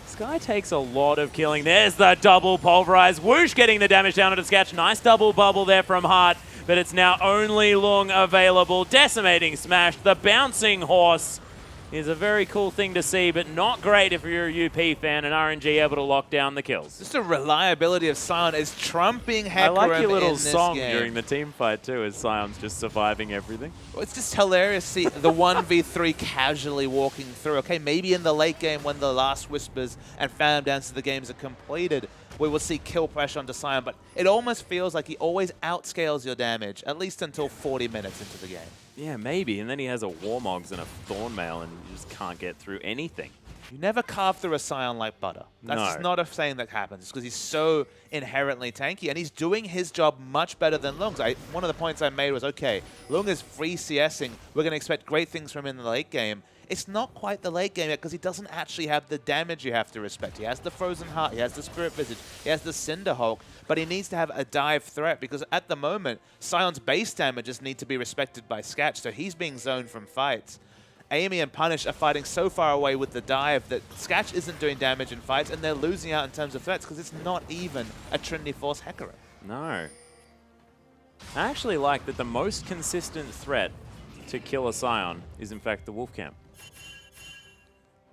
Sky takes a lot of killing. There's the double Pulverize. Whoosh getting the damage down onto Sketch. Nice double bubble there from Hart, but it's now only Long available. Decimating Smash, the Bouncing Horse is a very cool thing to see, but not great if you're a UP fan and RNG able to lock down the kills. Just the reliability of Scion is trumping Hecarim. I like your little song game. during the team fight too, as Sion's just surviving everything. Well, it's just hilarious to see the 1v3 casually walking through. Okay, maybe in the late game when the last Whispers and Phantom Dance of the games are completed, we will see kill pressure onto Sion, but it almost feels like he always outscales your damage, at least until 40 minutes into the game. Yeah, maybe. And then he has a Warmogs and a Thornmail and you just can't get through anything. You never carve through a Scion like butter. That's just not a saying that happens. It's because he's so inherently tanky, and he's doing his job much better than Lung's. One of the points I made was, okay, Lung is free CSing. We're going to expect great things from him in the late game. It's not quite the late game yet because he doesn't actually have the damage you have to respect. He has the Frozen Heart, he has the Spirit Visage, he has the Cinder Hulk, but he needs to have a dive threat because at the moment, Sion's base damages need to be respected by Sketch, so he's being zoned from fights. Amy and Punish are fighting so far away with the dive that Sketch isn't doing damage in fights, and they're losing out in terms of threats because it's not even a Trinity Force Hecarim. No. I actually like that the most consistent threat to kill a Sion is in fact the Wolf Camp.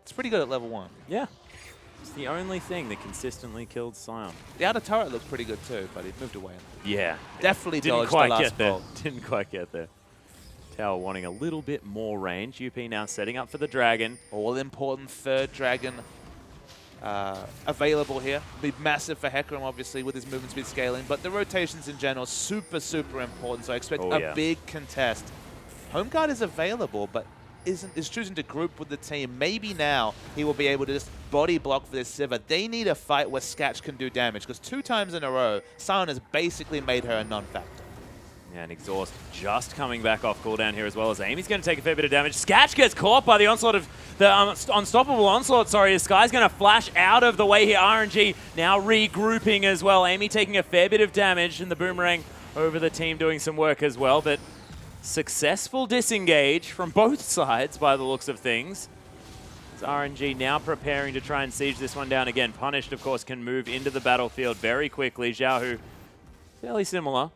It's pretty good at level 1. Yeah. It's the only thing that consistently killed Sion. The outer turret looked pretty good too, but he moved away. Yeah. Definitely Didn't dodged quite the last get there. bolt. Didn't quite get there. Tower wanting a little bit more range. UP now setting up for the Dragon. All important third Dragon available here. Be massive for Hecarim, obviously, with his movement speed scaling, but the rotations in general, super, super important, so I expect a big contest. Home Guard is available, but is choosing to group with the team. Maybe now he will be able to just body block for this Sivir. They need a fight where Sketch can do damage, because 2 times in a row, Sion has basically made her a non-factor. Yeah, and Exhaust just coming back off cooldown here as well as Amy's going to take a fair bit of damage. Sketch gets caught by the onslaught of the Unstoppable Onslaught, sorry. Sky's going to flash out of the way here. RNG now regrouping as well. Amy taking a fair bit of damage and the Boomerang over the team doing some work as well, but successful disengage from both sides by the looks of things. It's RNG now preparing to try and siege this one down again. Punished, of course, can move into the battlefield very quickly. Xiaohu, fairly similar.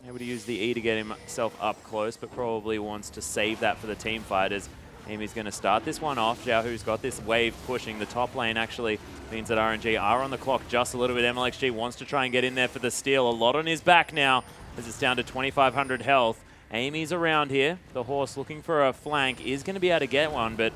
Able to use the E to get himself up close, but probably wants to save that for the team fight as Amy's going to start this one off. Xiaohu's got this wave pushing. The top lane actually means that RNG are on the clock just a little bit. MLXG wants to try and get in there for the steal. A lot on his back now as it's down to 2,500 health. Amy's around here. The horse looking for a flank is going to be able to get one, but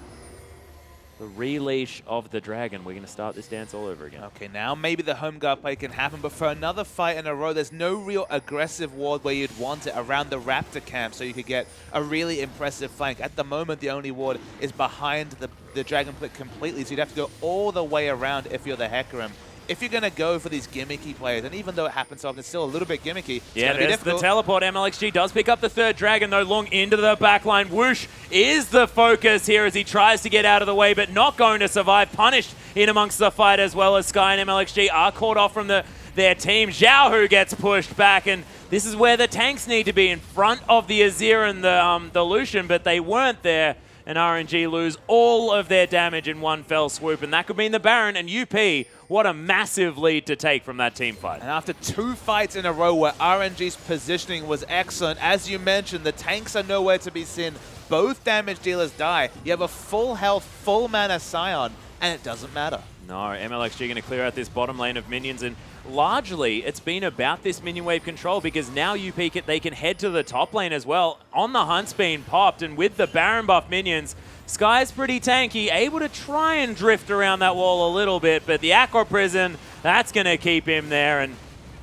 the releash of the dragon. We're going to start this dance all over again. Okay, now maybe the home guard play can happen, but for another fight in a row, there's no real aggressive ward where you'd want it around the Raptor camp so you could get a really impressive flank. At the moment, the only ward is behind the dragon pit completely, so you'd have to go all the way around if you're the Hecarim. If you're going to go for these gimmicky players, and even though it happens often, it's still a little bit gimmicky. Yeah, there's the teleport. MLXG does pick up the third dragon, though, long into the backline. Whoosh is the focus here as he tries to get out of the way, but not going to survive. Punished in amongst the fight as well as Sky and MLXG are caught off from their team. Xiaohu gets pushed back, and this is where the tanks need to be in front of the Azir and the Lucian, but they weren't there. And RNG lose all of their damage in one fell swoop. And that could mean the Baron and UP. What a massive lead to take from that team fight. And after 2 fights in a row where RNG's positioning was excellent, as you mentioned, the tanks are nowhere to be seen. Both damage dealers die. You have a full health, full mana Scion, and it doesn't matter. No, MLXG going to clear out this bottom lane of minions, and largely it's been about this minion wave control because now they can head to the top lane as well. On the hunt's being popped, and with the Baron buff minions, Sky's pretty tanky, able to try and drift around that wall a little bit, but the Aqua Prison, that's going to keep him there. And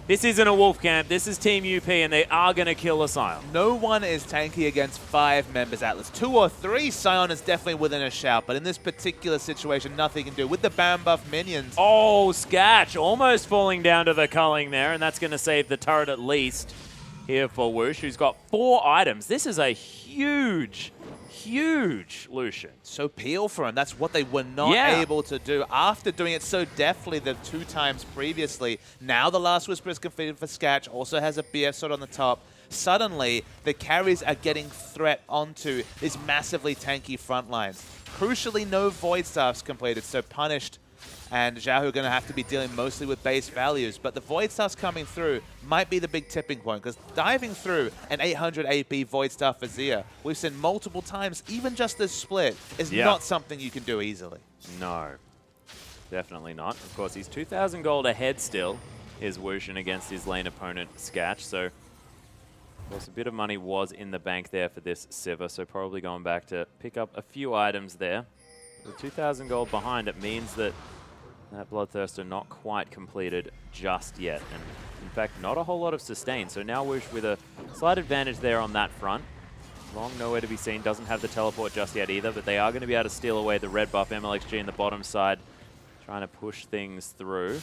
this isn't a wolf camp, this is Team UP, and they are going to kill a Scion. No one is tanky against 5 members Atlas. 2 or 3, Scion is definitely within a shout, but in this particular situation, nothing can do. With the Baron buff minions. Oh, Scatch almost falling down to the culling there, and that's going to save the turret at least here for Whoosh, who's got 4 items. This is a huge Lucian. So peel for him. That's what they were not able to do after doing it so deftly the 2 times previously. Now the Last Whisper is completed for Scatch, also has a BF sword on the top. Suddenly, the carries are getting threat onto these massively tanky front lines. Crucially, no Void Staffs completed, so Punished and Xiaohu are going to have to be dealing mostly with base values. But the Void Staffs coming through might be the big tipping point, because diving through an 800 AP Void Staff for Xia, we've seen multiple times, even just this split, is not something you can do easily. No, definitely not. Of course, he's 2,000 gold ahead still, is Wushin against his lane opponent, Scatch. So, of course, a bit of money was in the bank there for this Sivir, so probably going back to pick up a few items there. With 2,000 gold behind, it means that that Bloodthirster not quite completed just yet. And in fact, not a whole lot of sustain. So now Whoosh with a slight advantage there on that front. Long nowhere to be seen. Doesn't have the teleport just yet either, but they are going to be able to steal away the red buff. MLXG in the bottom side trying to push things through.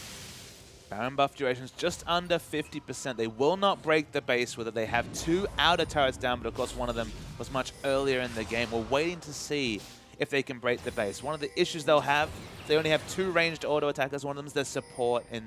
Baron buff duration's just under 50%. They will not break the base with it. They have 2 outer turrets down, but of course one of them was much earlier in the game. We're waiting to see if they can break the base. One of the issues they'll have, they only have 2 ranged auto attackers. One of them is their support in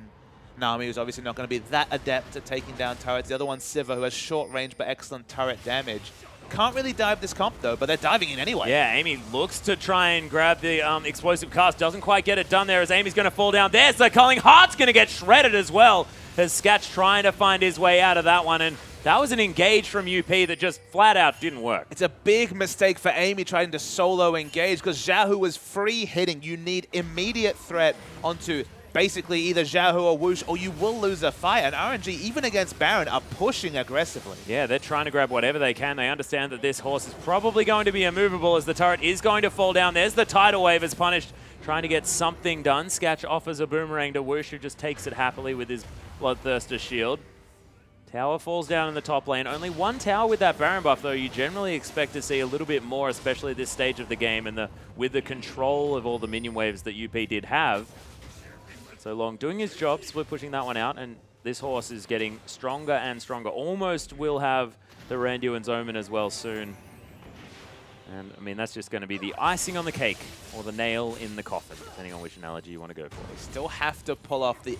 Nami, who's obviously not going to be that adept at taking down turrets. The other one's Sivir, who has short range but excellent turret damage. Can't really dive this comp though, but they're diving in anyway. Yeah, Amy looks to try and grab the explosive cast. Doesn't quite get it done there as Amy's going to fall down. There's the culling. Heart's going to get shredded as well as Scatch trying to find his way out of that one. And that was an engage from UP that just flat out didn't work. It's a big mistake for Amy trying to solo engage because Xiaohu was free hitting. You need immediate threat onto basically either Xiaohu or Whoosh, or you will lose a fight. And RNG, even against Baron, are pushing aggressively. Yeah, they're trying to grab whatever they can. They understand that this horse is probably going to be immovable as the turret is going to fall down. There's the tidal wave as Punished, trying to get something done. Scatch offers a boomerang to Whoosh, who just takes it happily with his Bloodthirster shield. Tower falls down in the top lane. Only 1 tower with that Baron buff, though. You generally expect to see a little bit more, especially at this stage of the game, and with the control of all the minion waves that UP did have. So Long doing his job, split pushing that one out, and this horse is getting stronger and stronger. Almost will have the Randuin and Zoman as well soon. And, I mean, that's just going to be the icing on the cake, or the nail in the coffin, depending on which analogy you want to go for. They still have to pull off the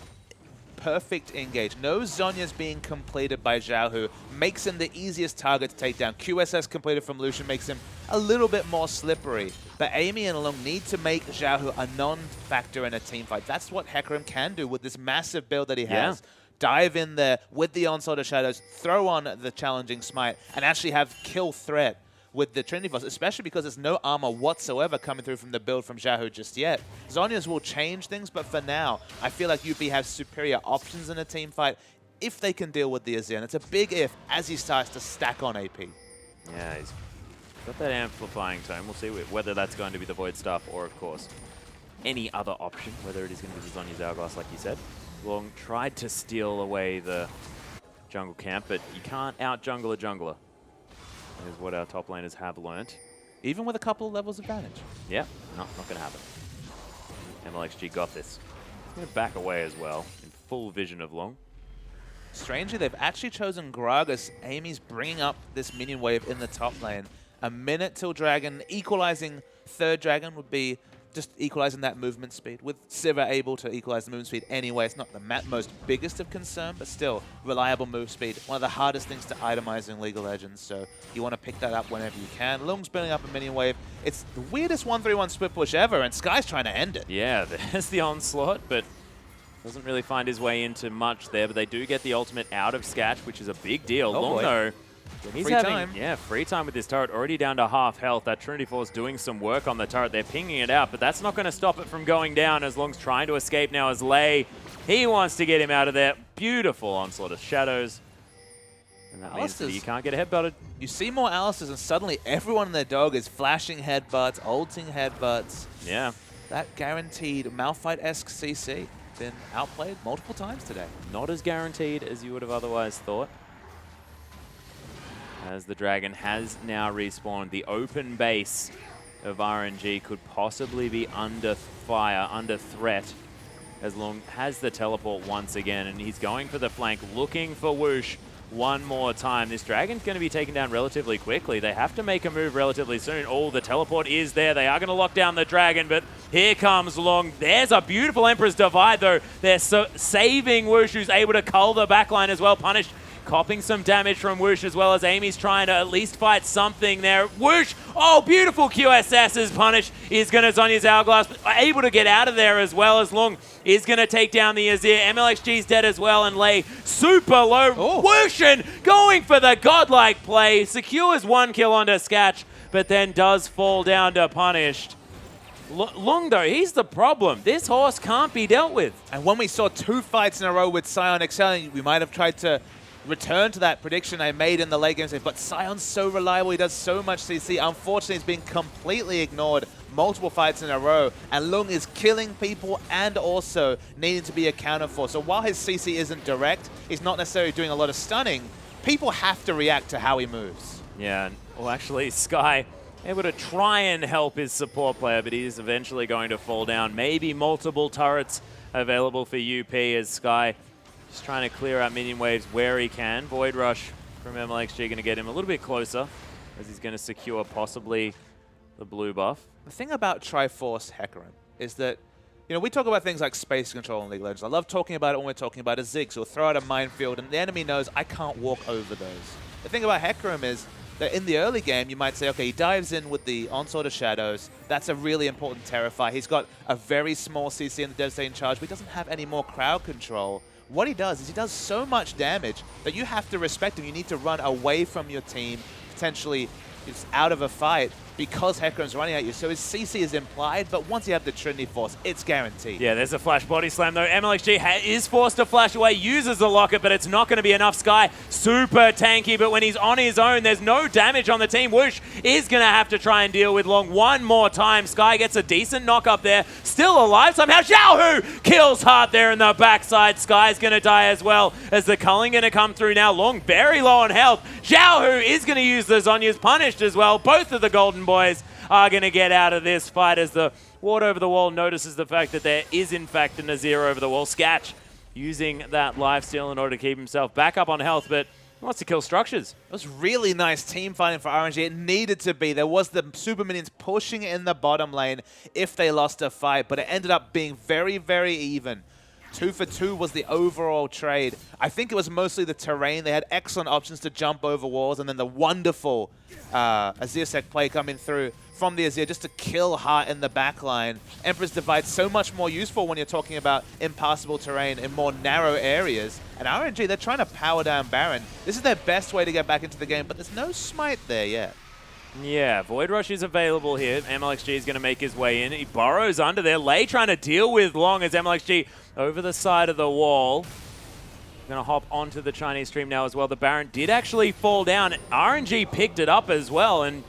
perfect engage. No Zhonya's being completed by Xiaohu. Makes him the easiest target to take down. QSS completed from Lucian makes him a little bit more slippery. But Amy and Lung need to make Xiaohu a non-factor in a team fight. That's what Hecarim can do with this massive build that he has. Dive in there with the Onslaught of Shadows, throw on the challenging smite, and actually have kill threat with the Trinity Force, especially because there's no armor whatsoever coming through from the build from Xiaohu just yet. Zhonya's will change things, but for now, I feel like UP has superior options in a team fight if they can deal with the Azir. And it's a big if as he starts to stack on AP. Yeah, he's got that amplifying tone. We'll see whether that's going to be the Void Staff or, of course, any other option, whether it is going to be the Zhonya's Hourglass, like you said. Long tried to steal away the jungle camp, but you can't out-jungle a jungler. Is what our top laners have learnt. Even with a couple of levels advantage. Yeah, not going to happen. MLXG got this. He's going to back away as well, in full vision of Long. Strangely, they've actually chosen Gragas. Amy's bringing up this minion wave in the top lane. A minute till Dragon. Equalizing third Dragon would be just equalizing that movement speed. With Sivir able to equalize the movement speed anyway, it's not the most biggest of concern, but still, reliable move speed. One of the hardest things to itemize in League of Legends, so you want to pick that up whenever you can. Lung's building up a minion wave. It's the weirdest 1-3-1 split push ever, and Sky's trying to end it. Yeah, there's the onslaught, but doesn't really find his way into much there, but they do get the ultimate out of Sketch, which is a big deal. Oh, Long, though, he's free having time. Free time with this turret, already down to half health. That Trinity Force doing some work on the turret. They're pinging it out, but that's not going to stop it from going down as Long's trying to escape now as Lei. He wants to get him out of there. Beautiful onslaught of shadows. And that means that you can't get headbutted. You see more Alistairs, and suddenly everyone in their dog is flashing headbutts, ulting headbutts. Yeah. That guaranteed Malphite-esque CC. Been outplayed multiple times today. Not as guaranteed as you would have otherwise thought. As the Dragon has now respawned, the open base of RNG could possibly be under fire, under threat, as Long has the teleport once again, and he's going for the flank, looking for Whoosh one more time. This Dragon's going to be taken down relatively quickly. They have to make a move relatively soon. Oh, the teleport is there. They are going to lock down the Dragon, but here comes Long. There's a beautiful Emperor's Divide, though. They're saving Whoosh, who's able to cull the backline as well. Punished, copping some damage from Whoosh, as well as Amy's trying to at least fight something there. Whoosh! Oh, beautiful QSS as Punish is going to Zhonya's Hourglass, able to get out of there as well as Long is going to take down the Azir. MLXG's dead as well, and Lei super low. Oh. Whooshin going for the godlike play. Secures one kill onto Sketch, but then does fall down to Punished. Long, though, he's the problem. This horse can't be dealt with. And when we saw 2 fights in a row with Sion excelling, we might have tried to return to that prediction I made in the late game, but Sion's so reliable, he does so much CC. Unfortunately, he's been completely ignored multiple fights in a row, and Lung is killing people and also needing to be accounted for. So while his CC isn't direct, he's not necessarily doing a lot of stunning, people have to react to how he moves. Yeah, well, actually, Sky able to try and help his support player, but he's eventually going to fall down. Maybe multiple turrets available for UP as Sky just trying to clear out minion waves where he can. Void Rush from MLXG going to get him a little bit closer as he's going to secure possibly the blue buff. The thing about Triforce Hecarim is that, you know, we talk about things like space control in League of Legends. I love talking about it when we're talking about a Ziggs or throw out a minefield and the enemy knows I can't walk over those. The thing about Hecarim is that in the early game, you might say, okay, he dives in with the Onslaught of Shadows. That's a really important Terrify. He's got a very small CC in the Devastating Charge, but he doesn't have any more crowd control. What he does is he does so much damage that you have to respect him. You need to run away from your team, potentially it's out of a fight, because Hecarim's running at you. So his CC is implied, but once you have the Trinity Force, it's guaranteed. Yeah, there's a flash body slam, though. MLXG is forced to flash away, uses the locket, but it's not going to be enough. Sky, super tanky, but when he's on his own, there's no damage on the team. Whoosh is going to have to try and deal with Long one more time. Sky gets a decent knock up there. Still alive somehow. Xiaohu kills hard there in the backside. Sky's going to die as well as the culling going to come through now. Long very low on health. Xiaohu is going to use the Zhonya's Punished as well. Both of the Golden Boys are going to get out of this fight as the ward over the wall notices the fact that there is in fact a Nazir over the wall. Sketch using that lifesteal in order to keep himself back up on health, but he wants to kill structures. It was really nice team fighting for RNG. It needed to be. There was the super minions pushing in the bottom lane if they lost a fight, but it ended up being very, very even. 2 for 2 was the overall trade. I think it was mostly the terrain. They had excellent options to jump over walls, and then the wonderful Azirsec play coming through from the Azir just to kill Heart in the backline. Emperor's Divide so much more useful when you're talking about impassable terrain in more narrow areas. And RNG, they're trying to power down Baron. This is their best way to get back into the game, but there's no smite there yet. Yeah, Void Rush is available here. MLXG is going to make his way in. He burrows under there. Lei trying to deal with Long as MLXG over the side of the wall. Going to hop onto the Chinese stream now as well. The Baron did actually fall down. RNG picked it up as well, and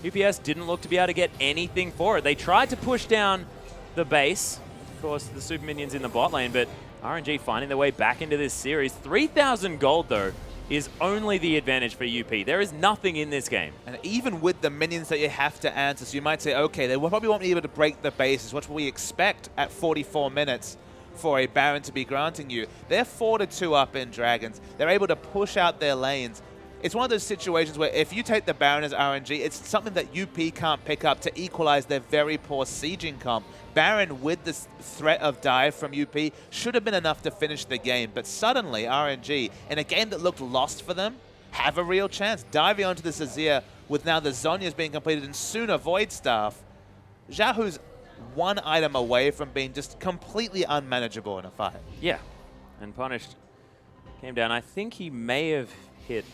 UPS didn't look to be able to get anything for it. They tried to push down the base. Of course, the super minions in the bot lane, but RNG finding their way back into this series. 3,000 gold, though, is only the advantage for UP. There is nothing in this game. And even with the minions that you have to answer, so you might say, okay, they probably won't be able to break the bases. What we expect at 44 minutes for a Baron to be granting you. They're 4-2 up in Dragons. They're able to push out their lanes. It's one of those situations where if you take the Baron as RNG, it's something that UP can't pick up to equalize their very poor sieging comp. Baron, with this threat of dive from UP, should have been enough to finish the game. But suddenly, RNG, in a game that looked lost for them, have a real chance. Diving onto this Azir with now the Zhonya's being completed and soon a Void Staff. Xiaohu's one item away from being just completely unmanageable in a fight. Yeah, and Punished came down. I think he may have hit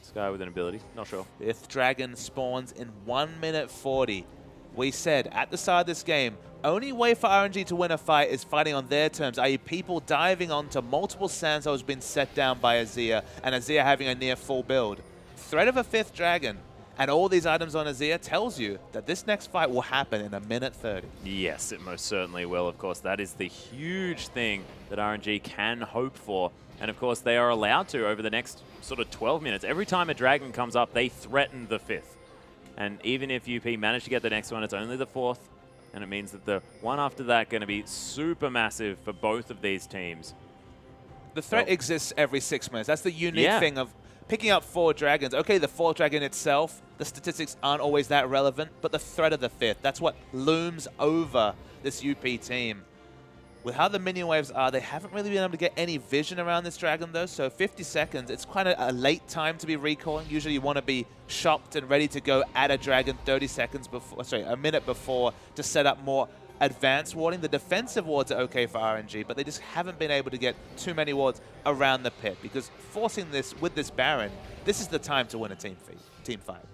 Sky with an ability. Not sure. 5th Dragon spawns in 1 minute 40. We said at the start of this game, only way for RNG to win a fight is fighting on their terms, i.e. people diving onto multiple sands that has been set down by Azir, and Azir having a near full build. Threat of a 5th Dragon and all these items on Azir tells you that this next fight will happen in 1 minute 30. Yes, it most certainly will. Of course, that is the huge thing that RNG can hope for. And of course, they are allowed to over the next sort of 12 minutes. Every time a dragon comes up, they threaten the 5th. And even if UP manage to get the next one, it's only the 4th. And it means that the one after that going to be super massive for both of these teams. The threat exists every 6 minutes. That's the unique thing of picking up 4 dragons. Okay, the 4th dragon itself, the statistics aren't always that relevant, but the threat of the 5th, that's what looms over this UP team. With how the minion waves are, they haven't really been able to get any vision around this dragon though, so 50 seconds, it's quite a late time to be recalling. Usually you want to be shopped and ready to go at a dragon 30 seconds before, sorry, a minute before to set up more advanced warding. The defensive wards are okay for RNG, but they just haven't been able to get too many wards around the pit because forcing this with this Baron, this is the time to win a team fight.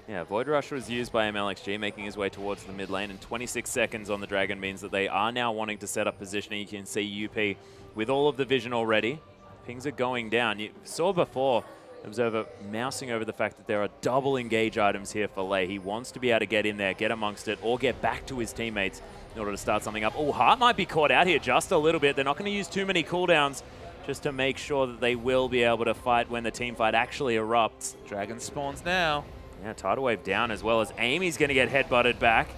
Yeah, Void Rush was used by MLXG, making his way towards the mid lane, and 26 seconds on the Dragon means that they are now wanting to set up positioning. You can see UP with all of the vision already. Pings are going down. You saw before, Observer mousing over the fact that there are double engage items here for Lei. He wants to be able to get in there, get amongst it, or get back to his teammates in order to start something up. Oh, Heart might be caught out here just a little bit. They're not going to use too many cooldowns just to make sure that they will be able to fight when the team fight actually erupts. Dragon spawns now. Yeah, Tidal Wave down as well as Amy's going to get headbutted back.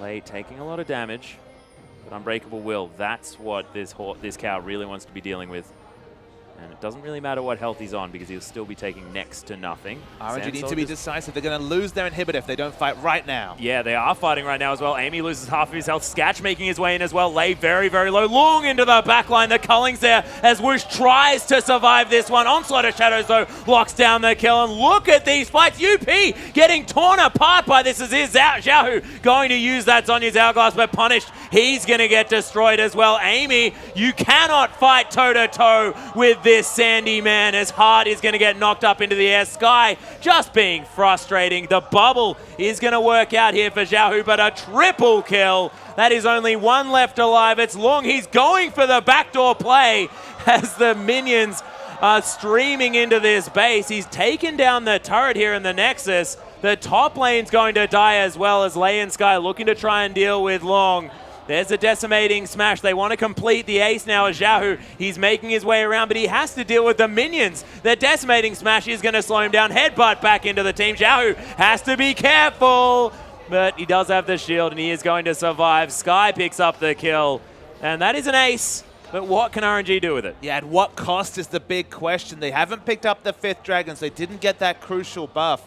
Lei taking a lot of damage, but Unbreakable will. That's what this cow really wants to be dealing with. And it doesn't really matter what health he's on because he'll still be taking next to nothing. RNG need to be decisive. They're going to lose their inhibitor if they don't fight right now. Yeah, they are fighting right now as well. Amy loses half of his health. Sketch making his way in as well. Lei very, very low. Long into the backline. The Culling's there as Woosh tries to survive this one. Onslaught of Shadows, though, locks down the kill. And look at these fights. UP getting torn apart by this. As is Xiaohu going to use that Zhonya's Hourglass, but punished. He's going to get destroyed as well. Amy, you cannot fight toe-to-toe with this Sandy man as Heart is going to get knocked up into the air. Sky just being frustrating. The bubble is going to work out here for Xiaohu, but a triple kill. That is only one left alive. It's Long. He's going for the backdoor play as the minions are streaming into this base. He's taken down the turret here in the Nexus. The top lane's going to die as well as Lei and Sky looking to try and deal with Long. There's a decimating smash. They want to complete the ace now as Xiaohu. He's making his way around, but he has to deal with the minions. The decimating smash is going to slow him down. Headbutt back into the team. Xiaohu has to be careful, but he does have the shield and he is going to survive. Sky picks up the kill, and that is an ace. But what can RNG do with it? Yeah, at what cost is the big question. They haven't picked up the 5th dragon, so they didn't get that crucial buff.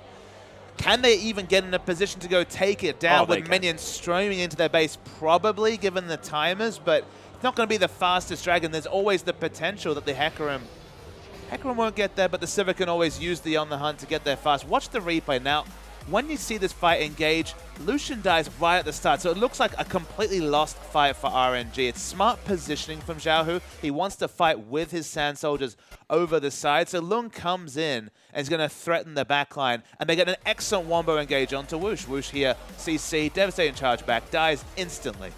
Can they even get in a position to go take it down with minions streaming into their base? Probably, given the timers, but It's not going to be the fastest dragon. There's always the potential that the Hecarim won't get there, but the Sivir can always use the On the Hunt to get there fast. Watch the replay. Now, when you see this fight engage, Lucian dies right at the start, so it looks like a completely lost fight for RNG. It's smart positioning from Xiaohu. He wants to fight with his Sand Soldiers over the side, so Lung comes in and is going to threaten the backline, and they get an excellent wombo engage onto Whoosh. Whoosh here, CC, devastating charge back, dies instantly.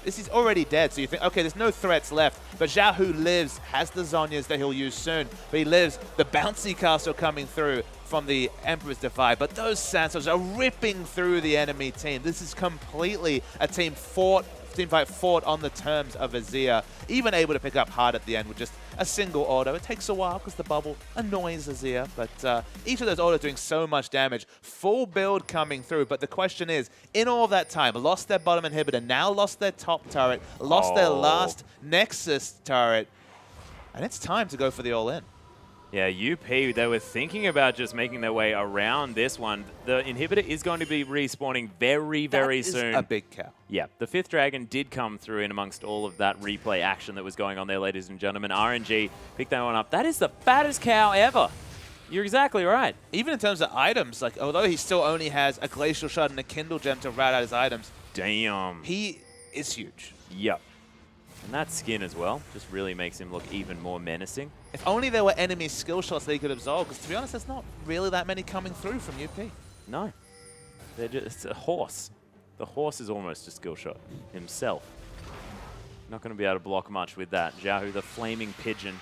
This is already dead, so you think, okay, there's no threats left. But Xiaohu lives, has the Zhonyas that he'll use soon, but he lives. The bouncy castle coming through from the Emperor's Defy, but those Santos are ripping through the enemy team. This is completely a team fight fought on the terms of Azir, even able to pick up hard at the end with just a single auto. It takes a while because the bubble annoys Azir, but each of those autos doing so much damage. Full build coming through, but the question is, in all of that time, lost their bottom inhibitor, now lost their top turret, lost their last Nexus turret, and it's time to go for the all-in. Yeah, UP, they were thinking about just making their way around this one. The inhibitor is going to be respawning very, very soon. That is a big cow. Yeah, the 5th dragon did come through in amongst all of that replay action that was going on there, ladies and gentlemen. RNG picked that one up. That is the fattest cow ever. You're exactly right. Even in terms of items, like although he still only has a Glacial Shard and a Kindle Gem to rat out his items. Damn. He is huge. Yep. And that skin as well just really makes him look even more menacing. If only there were enemy skill shots that he could absolve, because to be honest, there's not really that many coming through from UP. No. They're just, it's a horse. The horse is almost a skill shot himself. Not going to be able to block much with that. Xiaohu, the flaming pigeon,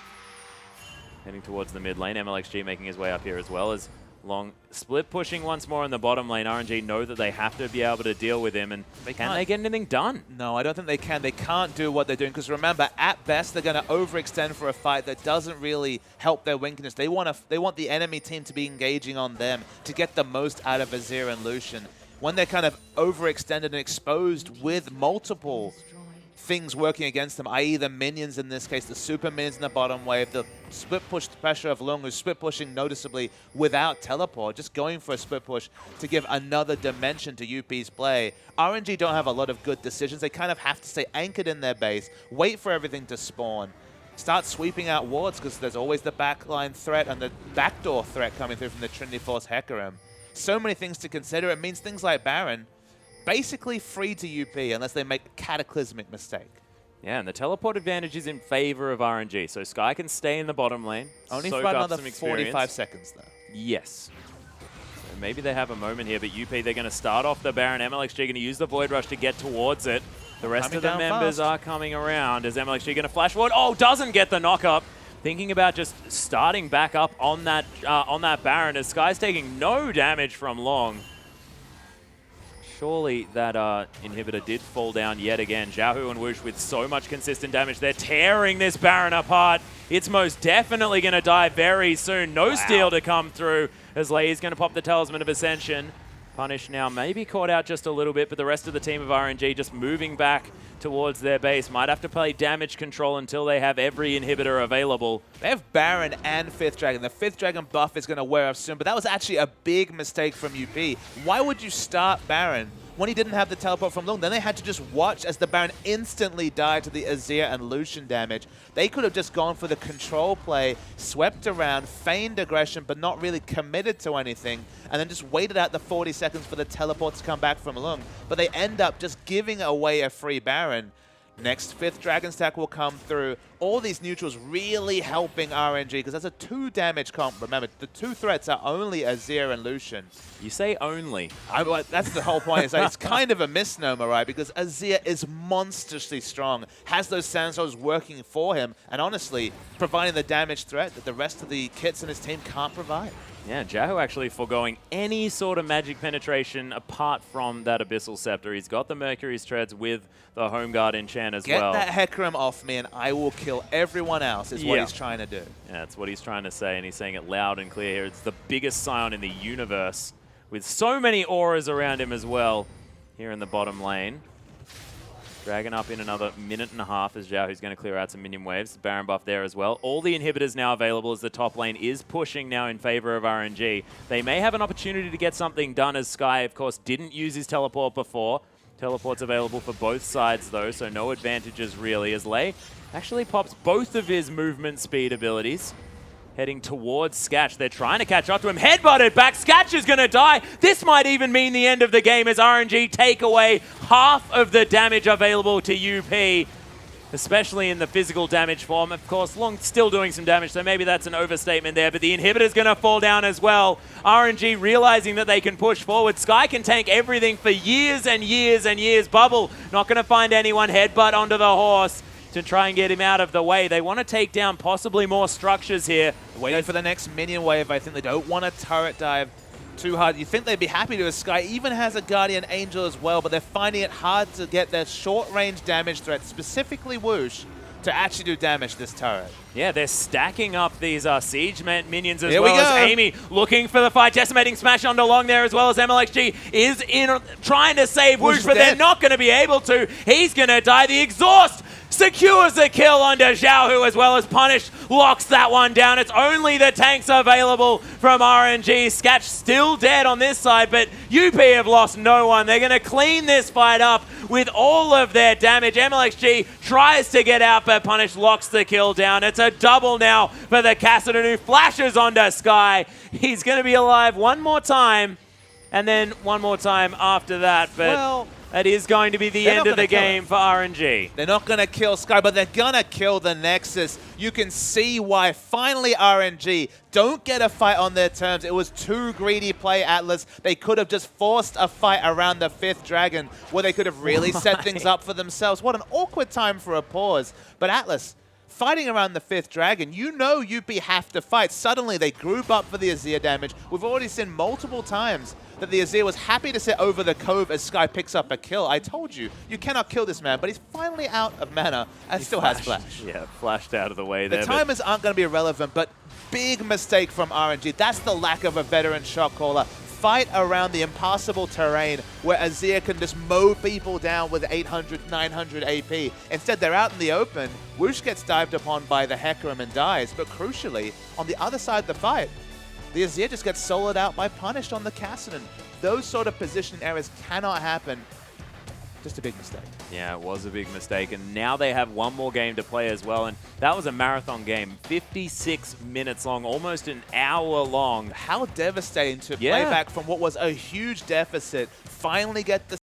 heading towards the mid lane. MLXG making his way up here as well as Long split pushing once more in the bottom lane. RNG know that they have to be able to deal with him, and can they get anything done? No, I don't think they can. They can't do what they're doing, because remember, at best, they're going to overextend for a fight that doesn't really help their weakness. They want the enemy team to be engaging on them to get the most out of Azir and Lucian. When they're kind of overextended and exposed with multiple things working against them, i.e. the minions in this case, the super minions in the bottom wave, the split push pressure of Lung, who's split pushing noticeably without teleport, just going for a split push to give another dimension to UP's play. RNG don't have a lot of good decisions. They kind of have to stay anchored in their base, wait for everything to spawn, start sweeping out wards, because there's always the backline threat and the backdoor threat coming through from the Trinity Force Hecarim. So many things to consider. It means things like Baron basically free to UP unless they make a cataclysmic mistake. Yeah, and the teleport advantage is in favor of RNG, so Sky can stay in the bottom lane. Only for about another 45 seconds, though. Yes. So maybe they have a moment here, but UP, they're going to start off the Baron. MLXG going to use the Void Rush to get towards it. The rest of the members are coming around. Is MLXG going to flash forward? Oh, doesn't get the knock-up. Thinking about just starting back up on that Baron, as Sky's taking no damage from Long. Surely that inhibitor did fall down yet again. Xiaohu and Whoosh with so much consistent damage. They're tearing this Baron apart. It's most definitely going to die very soon. No steal to come through as Lei's going to pop the Talisman of Ascension. Punish now maybe caught out just a little bit, but the rest of the team of RNG just moving back towards their base. Might have to play damage control until they have every inhibitor available. They have Baron and 5th Dragon. The 5th Dragon buff is going to wear off soon, but that was actually a big mistake from UP. Why would you start Baron when he didn't have the teleport from Lung? Then they had to just watch as the Baron instantly died to the Azir and Lucian damage. They could have just gone for the control play, swept around, feigned aggression, but not really committed to anything, and then just waited out the 40 seconds for the teleport to come back from Lung. But they end up just giving away a free Baron. Next 5th Dragon stack will come through. All these neutrals really helping RNG, because that's a 2 damage comp. Remember, the 2 threats are only Azir and Lucian. You say only. That's the whole point. It's kind of a misnomer, right? Because Azir is monstrously strong, has those Sandstorms working for him, and honestly, providing the damage threat that the rest of the kits in his team can't provide. Yeah, Xiaohu actually foregoing any sort of magic penetration apart from that Abyssal Scepter. He's got the Mercury's Treads with the Home Guard enchant as well. Get that Hecarim off me and I will kill everyone else, is what he's trying to do. Yeah, that's what he's trying to say, and he's saying it loud and clear here. It's the biggest Scion in the universe, with so many auras around him as well here in the bottom lane. Dragon up in another minute and a half as Xiaohu's going to clear out some minion waves. Baron buff there as well. All the inhibitors now available as the top lane is pushing now in favor of RNG. They may have an opportunity to get something done as Sky, of course, didn't use his teleport before Teleport's available for both sides, though, so no advantages really, as Lei actually pops both of his movement speed abilities. Heading towards Sketch. They're trying to catch up to him. Headbutted back. Sketch is going to die. This might even mean the end of the game as RNG take away half of the damage available to UP, especially in the physical damage form. Of course, Long still doing some damage, so maybe that's an overstatement there, but the inhibitor's going to fall down as well. RNG realizing that they can push forward. Sky can tank everything for years and years and years. Bubble not going to find anyone. Headbutt onto the horse to try and get him out of the way. They want to take down possibly more structures here. Waiting for the next minion wave. I think they don't want a turret dive too hard. You think they'd be happy to. Sky even has a Guardian Angel as well, but they're finding it hard to get their short-range damage threat, specifically Whoosh, to actually do damage this turret. Yeah, they're stacking up these Siege minions as Here well we go. as Amy looking for the fight. Decimating Smash onto Long there as well as MLXG is in trying to save Whoosh, but they're not going to be able to. He's going to die. The exhaust secures the kill onto Xiaohu as well as Punish locks that one down. It's only the tanks available from RNG. Sketch still dead on this side, but UP have lost no one. They're going to clean this fight up with all of their damage. MLXG tries to get out, but Punish locks the kill down. It's a double now for the Kassadin, who flashes onto Sky. He's going to be alive one more time, and then one more time after that, but that is going to be the end of the game for RNG. They're not going to kill Sky, but they're going to kill the Nexus. You can see why finally RNG don't get a fight on their terms. It was too greedy play, Atlas. They could have just forced a fight around the 5th Dragon where they could have really set things up for themselves. What an awkward time for a pause. But Atlas, fighting around the 5th Dragon, you know UP have to fight. Suddenly they group up for the Azir damage. We've already seen multiple times that the Azir was happy to sit over the Cove as Sky picks up a kill. I told you, you cannot kill this man, but he's finally out of mana and still has Flash. Yeah, flashed out of the way there. The timers aren't going to be irrelevant, but big mistake from RNG. That's the lack of a veteran shot caller. Fight around the impassable terrain where Azir can just mow people down with 800, 900 AP. Instead, they're out in the open. Whoosh gets dived upon by the Hecarim and dies, but crucially, on the other side of the fight, the Azir just gets soloed out by Punished on the Kassadin. Those sort of positioning errors cannot happen. Just a big mistake. Yeah, it was a big mistake, and now they have one more game to play as well, and that was a marathon game, 56 minutes long, almost an hour long. How devastating to play back from what was a huge deficit, finally get the